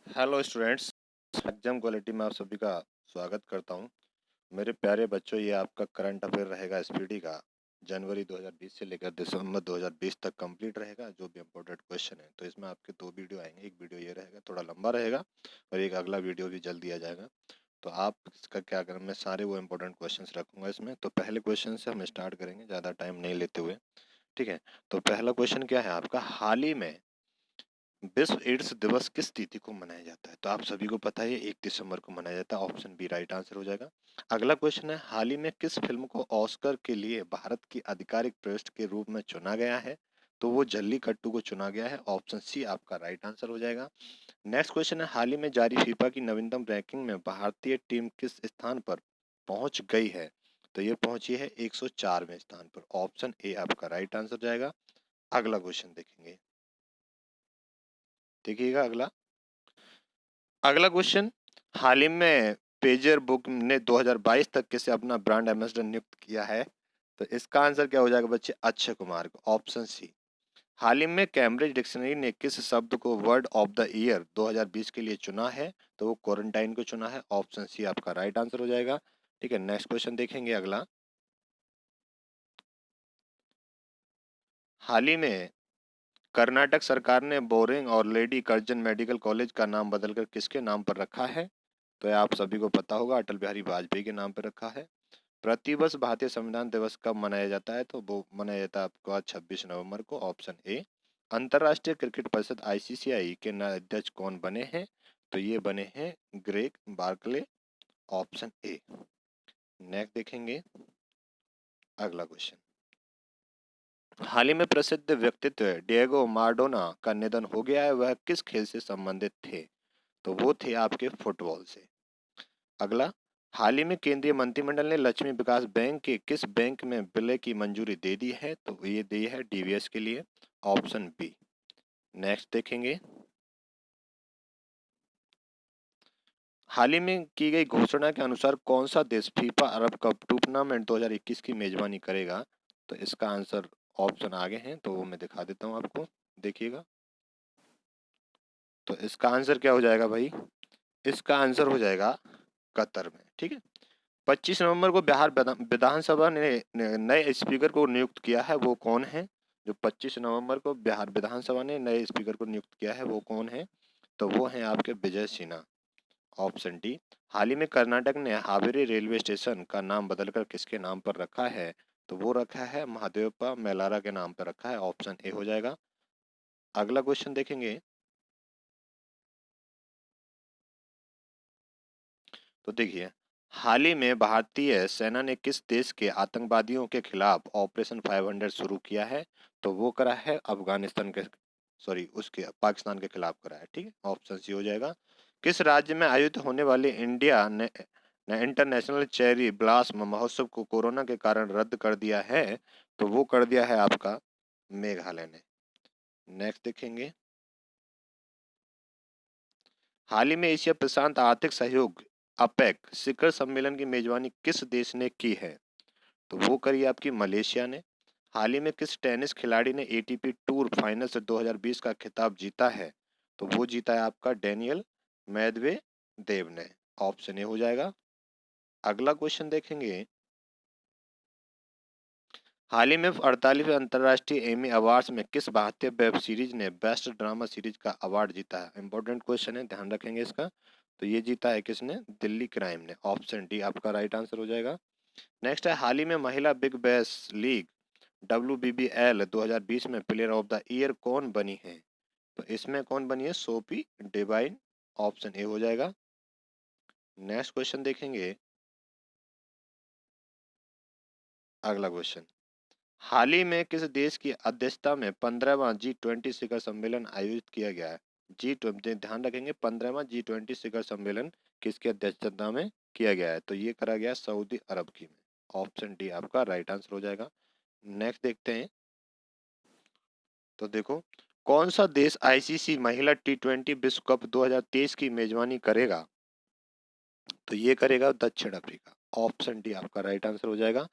Hello students, exam quality में आप सभी का स्वागत करता हूं। मेरे प्यारे बच्चों, ये आपका करंट अफेयर रहेगा एसपीडी का। जनवरी 2020 से लेकर दिसंबर 2020 तक कंप्लीट रहेगा, जो भी इंपॉर्टेंट क्वेश्चन है। तो इसमें आपके दो वीडियो आएंगे। एक वीडियो ये रहेगा, थोड़ा लंबा रहेगा, और एक अगला वीडियो भी जल्द दिया जाएगा। तो आप इसका क्या करें, मैं सारे वो इंपॉर्टेंट क्वेश्चन रखूंगा इसमें। तो पहले क्वेश्चन से हम स्टार्ट करेंगे, ज़्यादा टाइम नहीं लेते हुए। ठीक है, तो पहला क्वेश्चन क्या है आपका, हाल ही में विश्व एड्स दिवस किस तिथि को मनाया जाता है? तो आप सभी को पता है 1 दिसंबर को मनाया जाता है। ऑप्शन बी राइट आंसर हो जाएगा। अगला क्वेश्चन है, हाल ही में किस फिल्म को ऑस्कर के लिए भारत की आधिकारिक पृष्ठ के रूप में चुना गया है? तो वो जल्लीकट्टू को चुना गया है। ऑप्शन सी आपका राइट आंसर हो जाएगा। नेक्स्ट क्वेश्चन है, हाल ही में जारी फीफा की नवीनतम रैंकिंग में भारतीय टीम किस स्थान पर पहुंच गई है? तो ये पहुंची है 104वें स्थान पर। ऑप्शन ए आपका राइट आंसर जाएगा। अगला क्वेश्चन देखेंगे, देखिएगा अगला। अगला क्वेश्चन, हाल ही में पेजर बुक ने 2022 तक किसे अपना ब्रांड एम्बेसडर नियुक्त किया है? तो इसका आंसर क्या हो जाएगा बच्चे? अक्षय कुमार को। ऑप्शन सी। हाल ही में कैम्ब्रिज डिक्शनरी ने किस शब्द को वर्ड ऑफ द ईयर 2020 के लिए चुना है? तो वो क्वारंटाइन को चुना है। ऑप्शन सी आपका राइट आंसर हो जाएगा। ठीक है, नेक्स्ट क्वेश्चन देखेंगे अगला। हाल ही में कर्नाटक सरकार ने बोरिंग और लेडी कर्जन मेडिकल कॉलेज का नाम बदलकर किसके नाम पर रखा है? तो ये आप सभी को पता होगा, अटल बिहारी वाजपेयी के नाम पर रखा है। प्रतिवर्ष भारतीय संविधान दिवस कब मनाया जाता है? तो वो मनाया जाता है आपका 26 नवंबर को। Option A. अंतरराष्ट्रीय क्रिकेट परिषद आईसीसीआई के नए अध्यक्ष कौन बने हैं? तो ये बने हैं Greg Barclay. Option A. Next देखेंगे अगला क्वेश्चन, हाल ही में प्रसिद्ध व्यक्तित्व डिएगो माराडोना का निधन हो गया है, वह किस खेल से संबंधित थे? तो वो थे आपके फुटबॉल से। अगला, हाल ही में केंद्रीय मंत्रिमंडल ने लक्ष्मी विकास बैंक के किस बैंक में विलय की मंजूरी दे दी है? तो ये दी है डीवीएस के लिए। Option B. नेक्स्ट देखेंगे, हाल ही में की गई घोषणा के अनुसार कौन सा देश फीफा अरब कप टूर्नामेंट 2021 की मेजबानी करेगा? तो इसका आंसर ऑप्शन आगे हैं, तो वो मैं दिखा देता हूँ आपको, देखिएगा। तो इसका आंसर क्या हो जाएगा भाई? इसका आंसर हो जाएगा कतर में। ठीक है, 25 नवंबर को बिहार विधानसभा ने नए स्पीकर को नियुक्त किया है, वो कौन है? जो 25 नवंबर को बिहार विधानसभा ने नए स्पीकर को नियुक्त किया है, वो कौन है? तो वो हैं आपके विजय सिन्हा। Option D. हाल ही में कर्नाटक ने हावेरी रेलवे स्टेशन का नाम बदलकर किसके नाम पर रखा है? तो वो रखा है महादेवप्पा मेलारा के नाम पर रखा है। ऑप्शन ए हो जाएगा। अगला क्वेश्चन देखेंगे, तो देखिए, हाल ही में भारतीय सेना ने किस देश के आतंकवादियों के खिलाफ ऑपरेशन 500 शुरू किया है? तो वो करा है अफगानिस्तान के, सॉरी उसके पाकिस्तान के खिलाफ करा है। ठीक है, ऑप्शन सी हो जाएगा। किस राज्य में आयोजित होने वाले इंडिया ने इंटरनेशनल चेरी ब्लॉसम महोत्सव को कोरोना के कारण रद्द कर दिया है? तो वो कर दिया है आपका मेघालय ने। नेक्स्ट देखेंगे, हाल ही में एशिया प्रशांत आर्थिक सहयोग अपेक शिखर सम्मेलन की मेजबानी किस देश ने की है? तो वो करी आपकी मलेशिया ने। हाल ही में किस टेनिस खिलाड़ी ने एटीपी टूर फाइनल्स 2020 का खिताब जीता है? तो वो जीता है आपका डेनियल मेदवेदेव ने। ऑप्शन ए हो जाएगा। अगला क्वेश्चन देखेंगे, हाल ही में 48वें अंतर्राष्ट्रीय एमी अवार्ड्स में किस भारतीय वेब सीरीज ने बेस्ट ड्रामा सीरीज का अवार्ड जीता है? इंपॉर्टेंट क्वेश्चन है, ध्यान रखेंगे इसका। तो ये जीता है किसने? दिल्ली क्राइम ने। ऑप्शन डी आपका राइट आंसर हो जाएगा। नेक्स्ट है, हाल ही में महिला बिग बैश लीग WBBL 2020 में प्लेयर ऑफ द ईयर कौन बनी है? तो इसमें कौन बनी है? Sophie Devine. ऑप्शन ए हो जाएगा। नेक्स्ट क्वेश्चन देखेंगे, अगला क्वेश्चन, हाल ही में किस देश की अध्यक्षता में 15वां G20 शिखर सम्मेलन आयोजित किया गया है? G20, ध्यान रखेंगे 15वां G20 शिखर सम्मेलन किसकी अध्यक्षता में किया गया है? तो ये करा गया सऊदी अरब की में। ऑप्शन डी आपका राइट आंसर हो जाएगा। नेक्स्ट देखते हैं, तो देखो, कौन सा देश आईसीसी महिला T20 विश्व कप 2023 की मेजबानी करेगा? तो ये करेगा दक्षिण अफ्रीका। ऑप्शन डी आपका राइट आंसर हो जाएगा।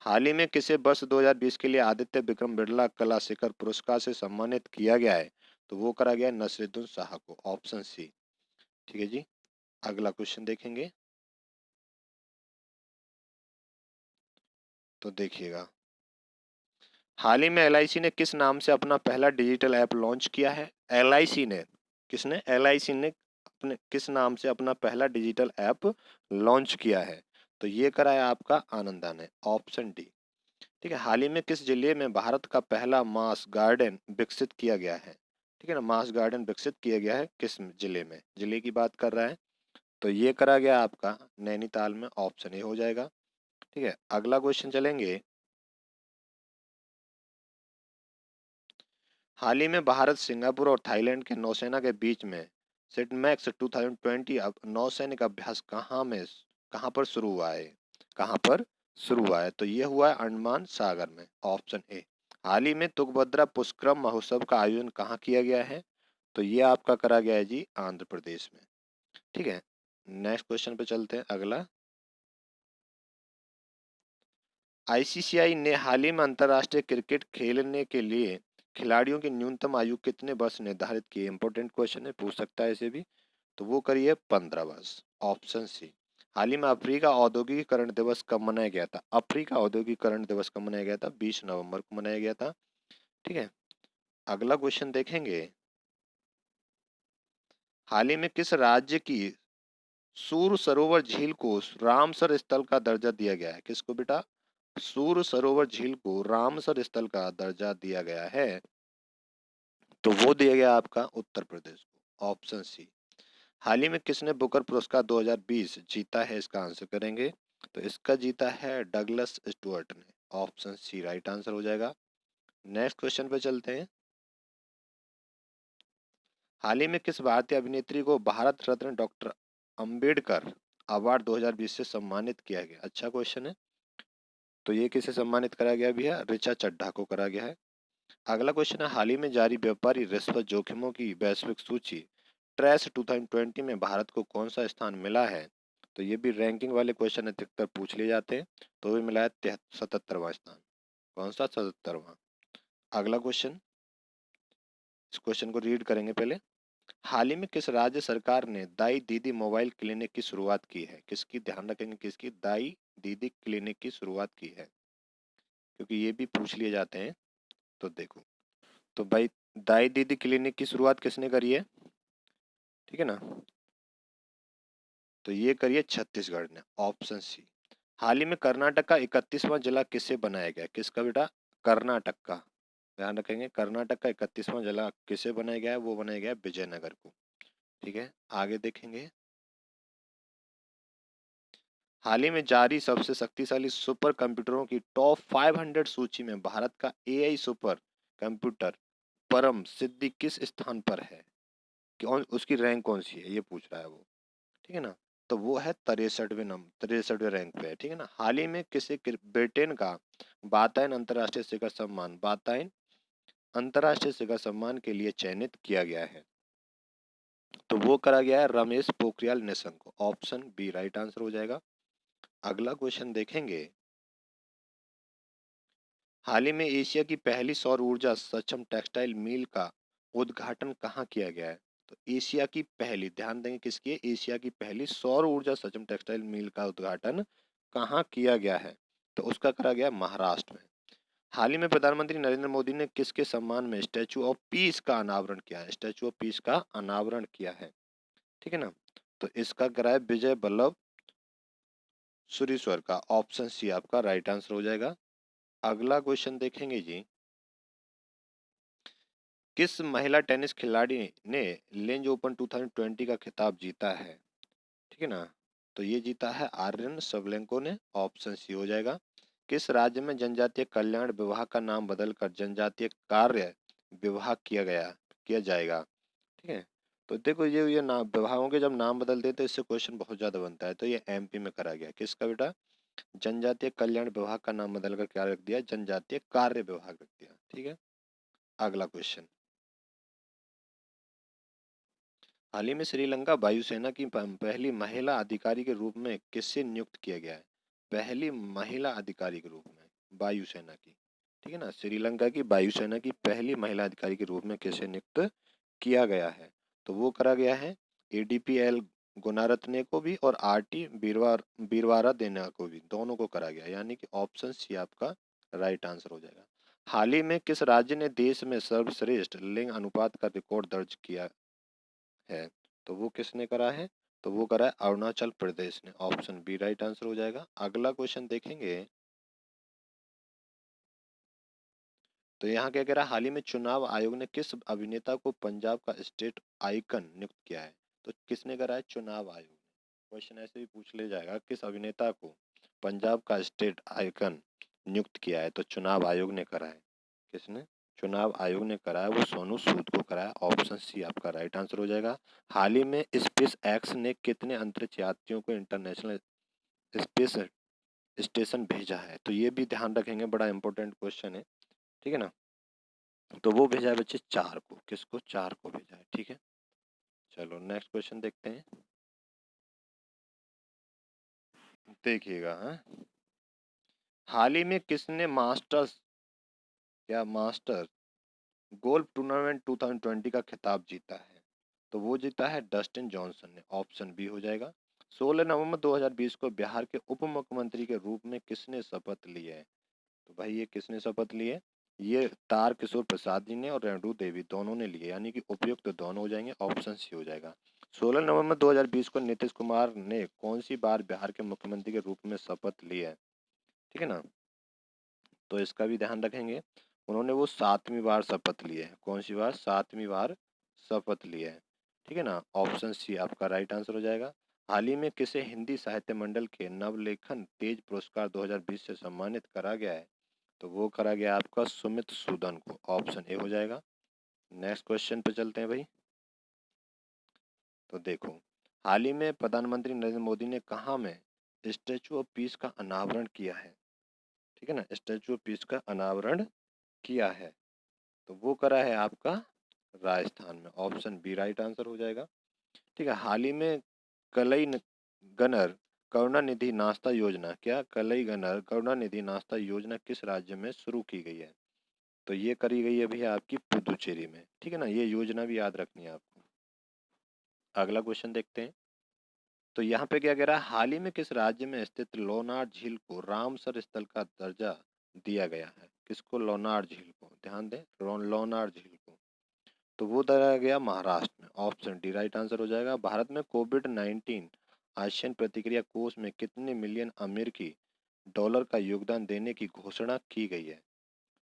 हाल ही में किसे वर्ष 2020 के लिए आदित्य विक्रम बिरला कला शिखर पुरस्कार से सम्मानित किया गया है? तो वो करा गया नसरुद्दीन शाह को। Option C. ठीक है जी। अगला क्वेश्चन देखेंगे, तो देखिएगा, हाल ही में एलआईसी ने किस नाम से अपना पहला डिजिटल ऐप लॉन्च किया है? एलआईसी ने, किसने? एलआईसी ने अपने किस नाम से अपना पहला डिजिटल ऐप लॉन्च किया है? तो ये करा है आपका आनंदा ने, ऑप्शन डी। ठीक है। हाल ही में किस जिले में भारत का पहला मास गार्डन विकसित किया गया है? ठीक है ना, मास गार्डन विकसित किया गया है किस जिले में? जिले की बात कर रहा है, तो ये करा गया आपका नैनीताल में, ऑप्शन ए हो जाएगा। ठीक है। अगला क्वेश्चन चलेंगे, हाल ही में भारत, सिंगापुर और थाईलैंड के नौसेना के बीच में सिटमैक्स 2020 नौसैनिक अभ्यास कहाँ पर शुरू हुआ है? कहाँ पर शुरू हुआ है? तो ये हुआ है अंडमान सागर में, ऑप्शन ए। हाल ही में तुंगभद्रा पुष्करम महोत्सव का आयोजन कहाँ किया गया है? तो ये आपका करा गया है जी आंध्र प्रदेश में। ठीक है। नेक्स्ट क्वेश्चन पे चलते हैं, अगला। आईसीसीआई ने हाल ही में अंतर्राष्ट्रीय क्रिकेट खेलने के लिए खिलाड़ियों की न्यूनतम आयु कितने वर्ष निर्धारित की? इंपॉर्टेंट क्वेश्चन है, पूछ सकता है इसे भी। तो वो करिए 15 वर्ष, ऑप्शन सी। हाल ही में अफ्रीका औद्योगिकीकरण दिवस कब मनाया गया था? अफ्रीका औद्योगिकीकरण दिवस कब मनाया गया था? 20 नवंबर को मनाया गया था। ठीक है। अगला क्वेश्चन देखेंगे, हाल ही में किस राज्य की सूर सरोवर झील को रामसर स्थल का दर्जा दिया गया है? किसको बेटा? सूर सरोवर झील को रामसर स्थल का दर्जा दिया गया है, तो वो दिया गया आपका उत्तर प्रदेश को, ऑप्शन सी। हाल ही में किसने बुकर पुरस्कार 2020 जीता है? इसका आंसर करेंगे, तो इसका जीता है डगलस स्टुअर्ट ने, ऑप्शन सी राइट आंसर हो जाएगा। नेक्स्ट क्वेश्चन पे चलते हैं, हाल ही में किस भारतीय अभिनेत्री को भारत रत्न डॉक्टर अंबेडकर अवार्ड 2020 से सम्मानित किया गया? अच्छा क्वेश्चन है। तो ये किसे सम्मानित करा गया भी है? ऋचा चड्ढा को करा गया है। अगला क्वेश्चन है, हाल ही में जारी व्यापारी रिश्वत जोखिमों की वैश्विक सूची ट्रेस 2020 में भारत को कौन सा स्थान मिला है? तो ये भी रैंकिंग वाले क्वेश्चन अधिकतर पूछ लिए जाते हैं, तो भी मिला है 77वां स्थान। कौन सा? 77वां। अगला क्वेश्चन, इस क्वेश्चन को रीड करेंगे पहले। हाल ही में किस राज्य सरकार ने दाई दीदी मोबाइल क्लिनिक की शुरुआत की है? किसकी? ध्यान रखेंगे, किसकी? दाई दीदी क्लिनिक की शुरुआत की है, क्योंकि ये भी पूछ लिए जाते हैं। तो देखो, तो भाई दाई दीदी क्लिनिक की शुरुआत किसने करी है? ठीक है ना, तो ये करिए छत्तीसगढ़ ने, ऑप्शन सी। हाल ही में कर्नाटक का 31वां जिला किससे बनाया गया? किसका बेटा? कर्नाटक का, ध्यान रखेंगे, कर्नाटक का 31वां जिला किसे बनाया गया है? वो बनाया गया है विजयनगर को। ठीक है। आगे देखेंगे, हाल ही में जारी सबसे शक्तिशाली सुपर कंप्यूटरों की टॉप 500 सूची में भारत का एआई सुपर कंप्यूटर परम सिद्धि किस स्थान पर है? कौन उसकी रैंक कौन सी है, ये पूछ रहा है वो। ठीक है ना, तो वो है 63वें रैंक पे है। ठीक है ना। हाल ही में किसे ब्रिटेन का बातायन अंतर्राष्ट्रीय शिखर सम्मान, बातायन अंतर्राष्ट्रीय शिखर सम्मान के लिए चयनित किया गया है? तो वो करा गया है रमेश पोखरियाल निशंक को, ऑप्शन बी राइट आंसर हो जाएगा। अगला क्वेश्चन देखेंगे, हाल ही में एशिया की पहली सौर ऊर्जा सक्षम टेक्सटाइल मिल का उद्घाटन कहाँ किया गया है? तो एशिया की पहली, ध्यान देंगे किसकी है? एशिया की पहली सौर ऊर्जा सक्षम टेक्सटाइल मिल का उद्घाटन कहाँ किया गया है? तो उसका करा गया महाराष्ट्र में। हाल ही में प्रधानमंत्री नरेंद्र मोदी ने किसके सम्मान में स्टैचू ऑफ पीस का अनावरण किया है? स्टैचू ऑफ पीस का अनावरण किया है। ठीक है ना, तो इसका करा है विजय वल्लभ सुरीश्वर का, ऑप्शन सी आपका राइट आंसर हो जाएगा। अगला क्वेश्चन देखेंगे जी, किस महिला टेनिस खिलाड़ी ने लेंज ओपन 2020 का खिताब जीता है? ठीक है ना, तो ये जीता है आर्यन सबलेंको ने, ऑप्शन सी हो जाएगा। किस राज्य में जनजातीय कल्याण विभाग का नाम बदलकर जनजातीय कार्य विभाग किया जाएगा? ठीक है, तो देखो ये नाम विभागों के जब नाम बदलते हैं तो इससे क्वेश्चन बहुत ज्यादा बनता है। तो ये एमपी में करा गया, किसका बेटा? जनजातीय कल्याण विभाग का नाम बदलकर क्या रख दिया? जनजातीय कार्य विभाग रख दिया। ठीक है। अगला क्वेश्चन, हाल ही में श्रीलंका वायुसेना की पहली महिला अधिकारी के रूप में किससे नियुक्त किया गया है? पहली महिला अधिकारी के रूप में वायुसेना की, ठीक है ना, श्रीलंका की वायुसेना की पहली महिला अधिकारी के रूप में किसे नियुक्त किया गया है? तो वो करा गया है ADPL गुणारत्ने को भी और RT बीरवारा को भी, दोनों को करा गया, यानी कि ऑप्शन सी आपका राइट आंसर हो जाएगा। हाल ही में किस राज्य ने देश में सर्वश्रेष्ठ लिंग अनुपात का रिकॉर्ड दर्ज किया है? तो वो किसने करा है? तो वो करा है अरुणाचल प्रदेश ने, ऑप्शन बी राइट आंसर हो जाएगा। अगला क्वेश्चन देखेंगे तो यहाँ क्या कह रहा है, हाल ही में चुनाव आयोग ने किस अभिनेता को पंजाब का स्टेट आइकन नियुक्त किया है? तो किसने करा है? चुनाव आयोग ने। क्वेश्चन ऐसे भी पूछ ले जाएगा, किस अभिनेता को पंजाब का स्टेट आइकन नियुक्त किया है? तो चुनाव आयोग ने करा है। किसने? चुनाव आयोग ने करा है, वो सोनू सूद को करा है, ऑप्शन सी आपका राइट आंसर हो जाएगा। हाल ही में स्पेस एक्स ने कितने अंतरिक्ष यात्रियों को इंटरनेशनल स्पेस स्टेशन भेजा है? तो ये भी ध्यान रखेंगे, बड़ा इंपॉर्टेंट क्वेश्चन है, ठीक है ना। तो वो भेजा है बच्चे 4 को, किसको? 4 को भेजा है, ठीक है। चलो नेक्स्ट क्वेश्चन देखते हैं, देखिएगा। हाँ, हाल ही में किसने मास्टर गोल्फ टूर्नामेंट 2020 का खिताब जीता है? तो वो जीता है डस्टिन जॉनसन ने, ऑप्शन बी हो जाएगा। 16 नवंबर 2020 को बिहार के उप मुख्यमंत्री के रूप में किसने शपथ ली है? तो भाई ये किसने शपथ ली है? ये तार किशोर प्रसाद जी ने और रेणु देवी दोनों ने लिए, यानी कि उपयुक्त तो दोनों हो जाएंगे, ऑप्शन सी हो जाएगा। 16 नवंबर 2020 को नीतीश कुमार ने कौन सी बार बिहार के मुख्यमंत्री के रूप में शपथ ली है? ठीक है ना, तो इसका भी ध्यान रखेंगे। उन्होंने वो 7वीं बार शपथ ली है। कौन सी बार? 7वीं बार शपथ ली है, ठीक है ना, ऑप्शन सी आपका राइट आंसर हो जाएगा। हाल ही में किसे हिंदी साहित्य मंडल के नवलेखन तेज पुरस्कार 2020 से सम्मानित करा गया है? तो वो करा गया आपका सुमित सूदन को, ऑप्शन ए हो जाएगा। नेक्स्ट क्वेश्चन पे चलते हैं भाई। तो देखो, हाल ही में प्रधानमंत्री नरेंद्र मोदी ने कहाँ में स्टैचू ऑफ पीस का अनावरण किया है? ठीक है ना, स्टैचू ऑफ पीस का अनावरण किया है, तो वो करा है आपका राजस्थान में, ऑप्शन बी राइट आंसर हो जाएगा। ठीक है, हाल ही में कलई गनर करुणानिधि नाश्ता योजना, क्या कलई गनर करुणानिधि नाश्ता योजना किस राज्य में शुरू की गई है? तो ये करी गई है भैया आपकी पुदुचेरी में, ठीक है ना, ये योजना भी याद रखनी है आपको। अगला क्वेश्चन देखते हैं, तो यहाँ पे क्या कह रहा है, हाल ही में किस राज्य में स्थित लोनार झील को रामसर स्थल का दर्जा दिया गया है? किसको? लोनार झील को, ध्यान दें, लोनार झील को। तो वो दिया गया महाराष्ट्र में, ऑप्शन डी राइट आंसर हो जाएगा। भारत में कोविड-19 आसियान प्रतिक्रिया कोष में कितने मिलियन अमेरिकी डॉलर का योगदान देने की घोषणा की गई है?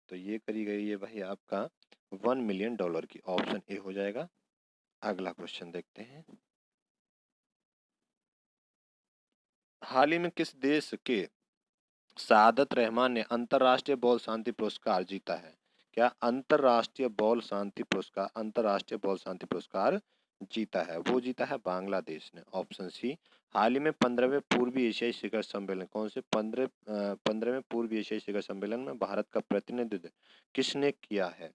तो ये करी गई है भाई आपका $1 मिलियन की, ऑप्शन ए हो जाएगा। अगला क्वेश्चन देखते हैं, हाल ही में किस देश के सादत रहमान ने अंतर्राष्ट्रीय बॉल शांति पुरस्कार जीता है? क्या अंतर्राष्ट्रीय बॉल शांति पुरस्कार जीता है? वो जीता है बांग्लादेश ने, ऑप्शन सी। हाल ही में 15वें पूर्वी एशियाई शिखर सम्मेलन, कौन से 15वें पूर्वी एशियाई शिखर सम्मेलन में भारत का प्रतिनिधित्व किसने किया है?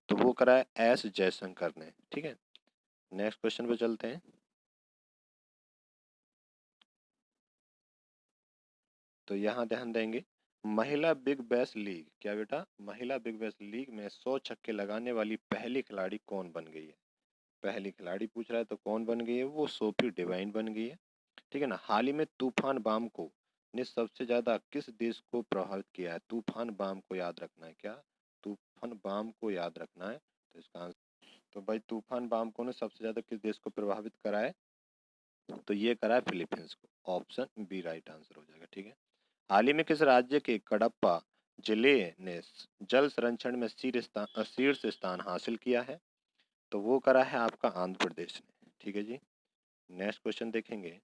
तो वो करा है एस जयशंकर ने, ठीक है। नेक्स्ट क्वेश्चन पे चलते हैं, तो यहाँ ध्यान देंगे, महिला बिग बैश लीग, क्या बेटा? महिला बिग बैश लीग में 100 छक्के लगाने वाली पहली खिलाड़ी कौन बन गई है? पहली खिलाड़ी पूछ रहा है, तो कौन बन गई है? वो सोफी डिवाइन बन गई है, ठीक है ना। हाल ही में तूफान बाम को ने सबसे ज्यादा किस देश को प्रभावित किया है? तूफान बाम को याद रखना है, क्या? तूफान बाम को याद रखना है, तो इसका आंसर, तो भाई तूफान बाम को ने सबसे ज्यादा किस देश को प्रभावित करा है? तो ये करा है फिलीपींस को, ऑप्शन बी राइट आंसर हो जाएगा, ठीक है। हाल ही में किस राज्य के कडप्पा जिले ने जल संरक्षण में शीर्ष स्थान हासिल किया है? तो वो करा है आपका आंध्र प्रदेश ने, ठीक है जी। नेक्स्ट क्वेश्चन देखेंगे,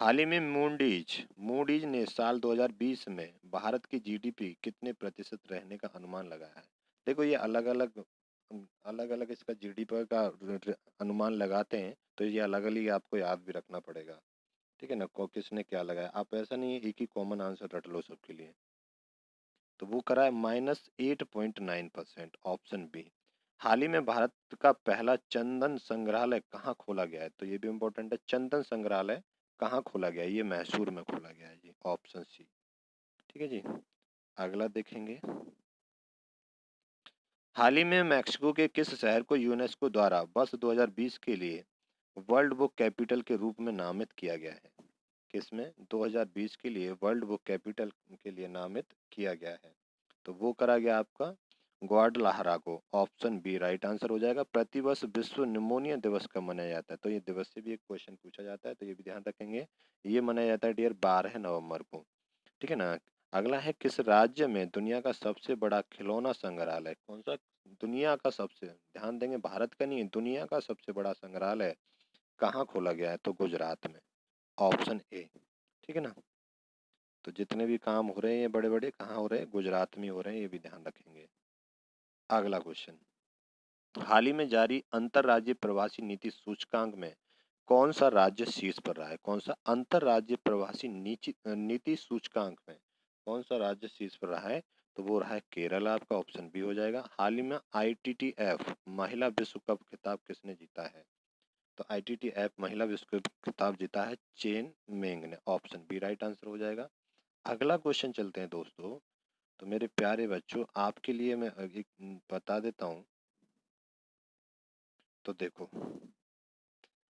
हाल ही में मूडीज ने साल 2020 में भारत की जीडीपी कितने प्रतिशत रहने का अनुमान लगाया है? देखो ये अलग अलग इसका जीडीपी का अनुमान लगाते हैं, तो ये अलग अलग आपको याद भी रखना पड़ेगा, ठीक है ना, किसने क्या लगाया। आप ऐसा नहीं है एक ही कॉमन आंसर रट लो सबके लिए। तो वो करा है -8.9%, ऑप्शन बी। हाल ही में भारत का पहला चंदन संग्रहालय कहाँ खोला गया है? तो ये भी इम्पोर्टेंट है, चंदन संग्रहालय कहाँ खोला गया है? ये मैसूर में खोला गया है जी, ऑप्शन सी, ठीक है जी। अगला देखेंगे, हाल ही में मैक्सिको के किस शहर को यूनेस्को द्वारा वर्ष 2020 के लिए वर्ल्ड बुक कैपिटल के रूप में नामित किया गया है? किसमें 2020 के लिए वर्ल्ड बुक कैपिटल के लिए नामित किया गया है? तो वो करा गया आपका ग्वाडलाहरा को। ऑप्शन बी राइट आंसर हो जाएगा। प्रतिवर्ष विश्व निमोनिया दिवस कब मनाया जाता है? तो ये दिवस से भी एक क्वेश्चन पूछा जाता है, तो ये भी ध्यान रखेंगे। ये मनाया जाता है डियर 12 नवंबर को। ठीक है ना। अगला है, किस राज्य में दुनिया का सबसे बड़ा खिलौना संग्रहालय? कौन सा? दुनिया का सबसे, ध्यान देंगे, भारत का नहीं, दुनिया का सबसे बड़ा संग्रहालय कहाँ खोला गया है? तो गुजरात में। Option A. ठीक है ना। तो जितने भी काम हो रहे हैं ये बड़े बड़े कहाँ हो रहे हैं? गुजरात में हो रहे हैं, ये भी ध्यान रखेंगे। अगला क्वेश्चन, हाल ही में जारी अंतरराज्यीय प्रवासी नीति सूचकांक में कौन सा राज्य शीर्ष पर रहा है? कौन सा? अंतरराज्यीय प्रवासी नीति सूचकांक में कौन सा राज्य शीर्ष पर रहा है? तो वो रहा है केरल। आपका ऑप्शन बी हो जाएगा। हाल ही में ITTF महिला विश्व कप खिताब किसने जीता है? तो ITTF महिला विश्व कप खिताब जीता है चेन मेंग ने। ऑप्शन बी राइट आंसर हो जाएगा। अगला क्वेश्चन चलते हैं दोस्तों। तो मेरे प्यारे बच्चों, आपके लिए मैं एक बता देता हूँ। तो देखो,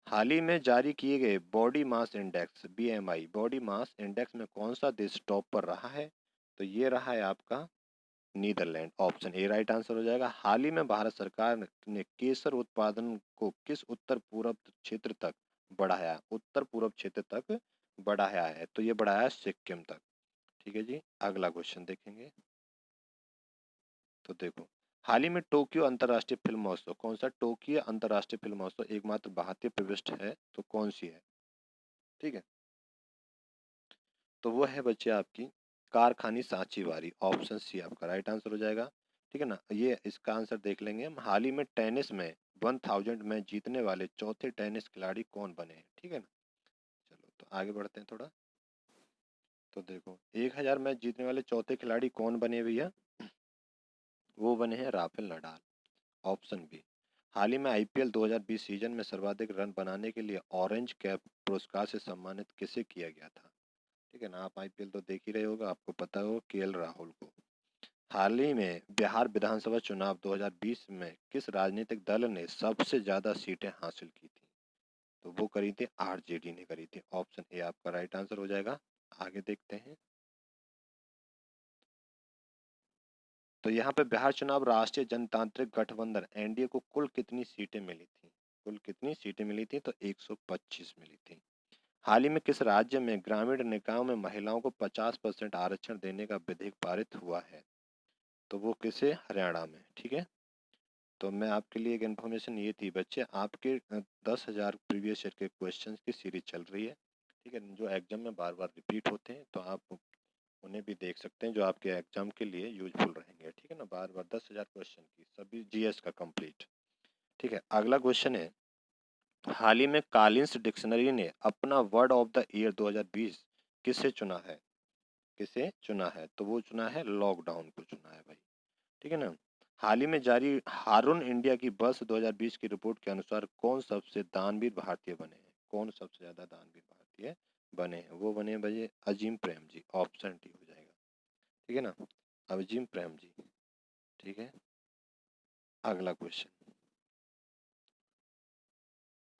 हाल ही में जारी किए गए body mass index BMI body mass index में कौन सा देश टॉप पर रहा है? तो ये रहा है आपका Netherland. Option A right answer हो जाएगा। हाल ही में भारत सरकार ने केसर उत्पादन को किस उत्तर पूर्व क्षेत्र तक बढ़ाया? उत्तर पूर्व क्षेत्र तक बढ़ाया है, तो ये बढ़ाया है सिक्किम तक। ठीक है जी। अगला क्वेश्चन देखेंगे। तो देखो, हाल ही में टोक्यो अंतर्राष्ट्रीय फिल्म महोत्सव, कौन सा? टोक्यो अंतर्राष्ट्रीय फिल्म महोत्सव एकमात्र भारतीय प्रविष्ट है, तो कौन सी है? ठीक है। तो वो है बच्चे आपकी कारखानी सांची वारी। ऑप्शन सी आपका राइट आंसर हो जाएगा। ठीक है ना। ये इसका आंसर देख लेंगे हम। हाल ही में टेनिस में 1000 में जीतने वाले चौथे टेनिस खिलाड़ी कौन बने हैं? ठीक है ना। चलो तो आगे बढ़ते हैं थोड़ा। तो देखो, 1000 मैच जीतने वाले चौथे खिलाड़ी कौन बने भैया? वो बने हैं राफेल नडाल। Option B. हाल ही में IPL 2020 सीजन में सर्वाधिक रन बनाने के लिए ऑरेंज कैप पुरस्कार से सम्मानित किसे किया गया था? ठीक है ना। आप IPL तो देख ही रहे होगा, आपको पता होगा KL राहुल को। हाल ही में बिहार विधानसभा चुनाव 2020 में किस राजनीतिक दल ने सबसे ज्यादा सीटें हासिल की थी? तो वो करी थी RJD ने करी थी। ऑप्शन ए आपका राइट आंसर हो जाएगा। आगे देखते हैं। तो यहाँ पे बिहार चुनाव राष्ट्रीय जनतांत्रिक गठबंधन NDA को कुल कितनी सीटें मिली थी? कुल कितनी सीटें मिली थी? तो 125 मिली थी। हाल ही में किस राज्य में ग्रामीण निकायों में महिलाओं को 50% आरक्षण देने का विधेयक पारित हुआ है? तो वो किसे? हरियाणा में। ठीक है। तो मैं आपके लिए एक इन्फॉर्मेशन ये थी बच्चे, आपके 10,000 प्रीवियस ईयर के क्वेश्चंस की सीरीज चल रही है। ठीक है। जो एग्जाम में बार बार रिपीट होते हैं, तो आप उन्हें भी देख सकते हैं, जो आपके एग्जाम के लिए यूजफुल रहेंगे। ठीक है ना। बार बार 10,000 क्वेश्चन की सभी GS का कंप्लीट। ठीक है। अगला क्वेश्चन है, हाल ही में कॉलिंस डिक्शनरी ने अपना वर्ड ऑफ द ईयर 2020 किसे चुना है? किसे चुना है? तो वो चुना है लॉकडाउन को चुना है भाई। ठीक है ना। हाल ही में जारी हारून इंडिया की वर्ष 2020 की रिपोर्ट के अनुसार कौन सबसे दानवीर भारतीय बने हैं? कौन सबसे ज्यादा दानवीर भारतीय बने हैं? वो बने हैं भाई अजीम प्रेम जी। ऑप्शन डी हो जाएगा। ठीक है ना। अजीम प्रेम जी। ठीक है। अगला क्वेश्चन,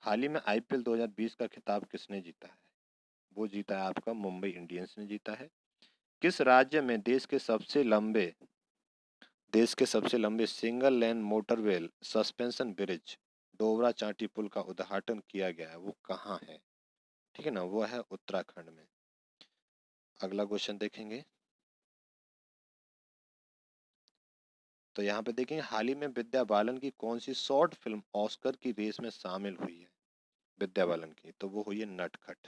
हाल ही में IPL 2020 का खिताब किसने जीता है? वो जीता है आपका मुंबई इंडियंस ने जीता है। किस राज्य में देश के सबसे लंबे सिंगल लेन मोटरवेल सस्पेंशन ब्रिज डोबरा चांटी पुल का उद्घाटन किया गया है? वो कहाँ है? ठीक है ना। वो है उत्तराखंड में। अगला क्वेश्चन देखेंगे। तो यहाँ पे देखेंगे, हाल ही में विद्या बालन की कौन सी शॉर्ट फिल्म ऑस्कर की रेस में शामिल हुई है? विद्या बालन की, तो वो हुई है नटखट।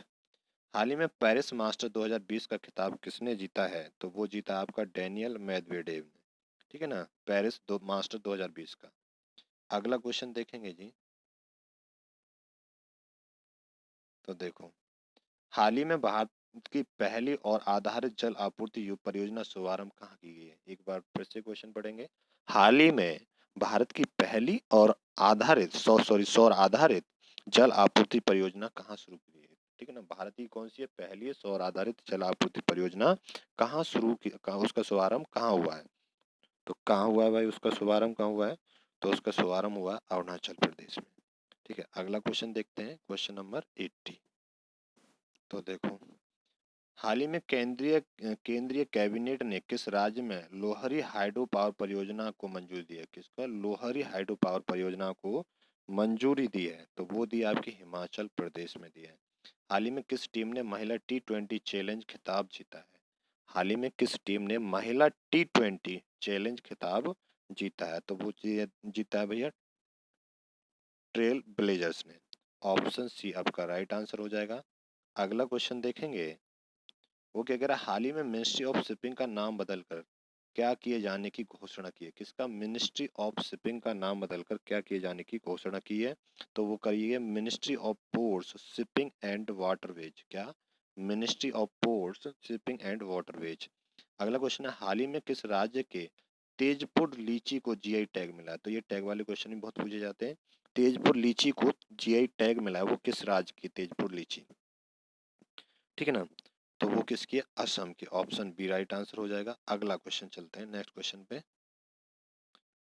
हाल ही में पेरिस मास्टर 2020 का खिताब किसने जीता है? तो वो जीता आपका डेनियल मेदवेडेव ने। ठीक है ना। पेरिस मास्टर 2020 का। अगला क्वेश्चन देखेंगे जी। तो देखो, हाल ही में भारत की पहली और आधारित जल आपूर्ति परियोजना शुभारंभ कहाँ की गई है? एक बार फिर से क्वेश्चन पढ़ेंगे। हाल ही में भारत की पहली और सौर आधारित जल आपूर्ति परियोजना कहाँ शुरू की गई है? ठीक है ना। भारत की कौन सी है पहली सौर आधारित जल आपूर्ति परियोजना? कहाँ शुरू की, उसका शुभारंभ कहाँ हुआ है? तो कहाँ हुआ है भाई, उसका शुभारंभ कहाँ हुआ है? तो उसका शुभारंभ हुआ अरुणाचल प्रदेश में। ठीक है, अगला क्वेश्चन देखते हैं, क्वेश्चन नंबर 80। तो देखो, हाल ही में केंद्रीय कैबिनेट ने किस राज्य में लोहरी हाइड्रो पावर परियोजना को मंजूरी दी है? किसका? लोहरी हाइड्रो पावर परियोजना को मंजूरी दी है, तो वो दी आपकी हिमाचल प्रदेश में दी है। हाल ही में किस टीम ने महिला T20 चैलेंज खिताब जीता है? हाल ही में किस टीम ने महिला T20 चैलेंज खिताब जीता है? तो वो जीता है भैया ट्रेल ब्लेजर्स ने। ऑप्शन सी आपका राइट आंसर हो जाएगा। अगला क्वेश्चन देखेंगे, वो क्या कह रहा है, हाल ही में मिनिस्ट्री ऑफ शिपिंग का नाम बदलकर क्या किए जाने की घोषणा की है? किसका? मिनिस्ट्री ऑफ शिपिंग का नाम बदलकर क्या किए जाने की घोषणा की है? तो वो करिए ministry of ports shipping and waterways. क्या? Ministry of ports shipping and waterways. अगला क्वेश्चन है, हाल ही में किस राज्य के तेजपुर लीची को जीआई टैग मिला है? तो ये टैग वाले क्वेश्चन भी बहुत पूछे जाते हैं। तेजपुर लीची को जीआई टैग मिला है, वो किस राज्य की तेजपुर लीची? ठीक है ना, तो वो किसकी है? असम की। ऑप्शन बी राइट आंसर हो जाएगा। अगला क्वेश्चन चलते हैं नेक्स्ट क्वेश्चन पे।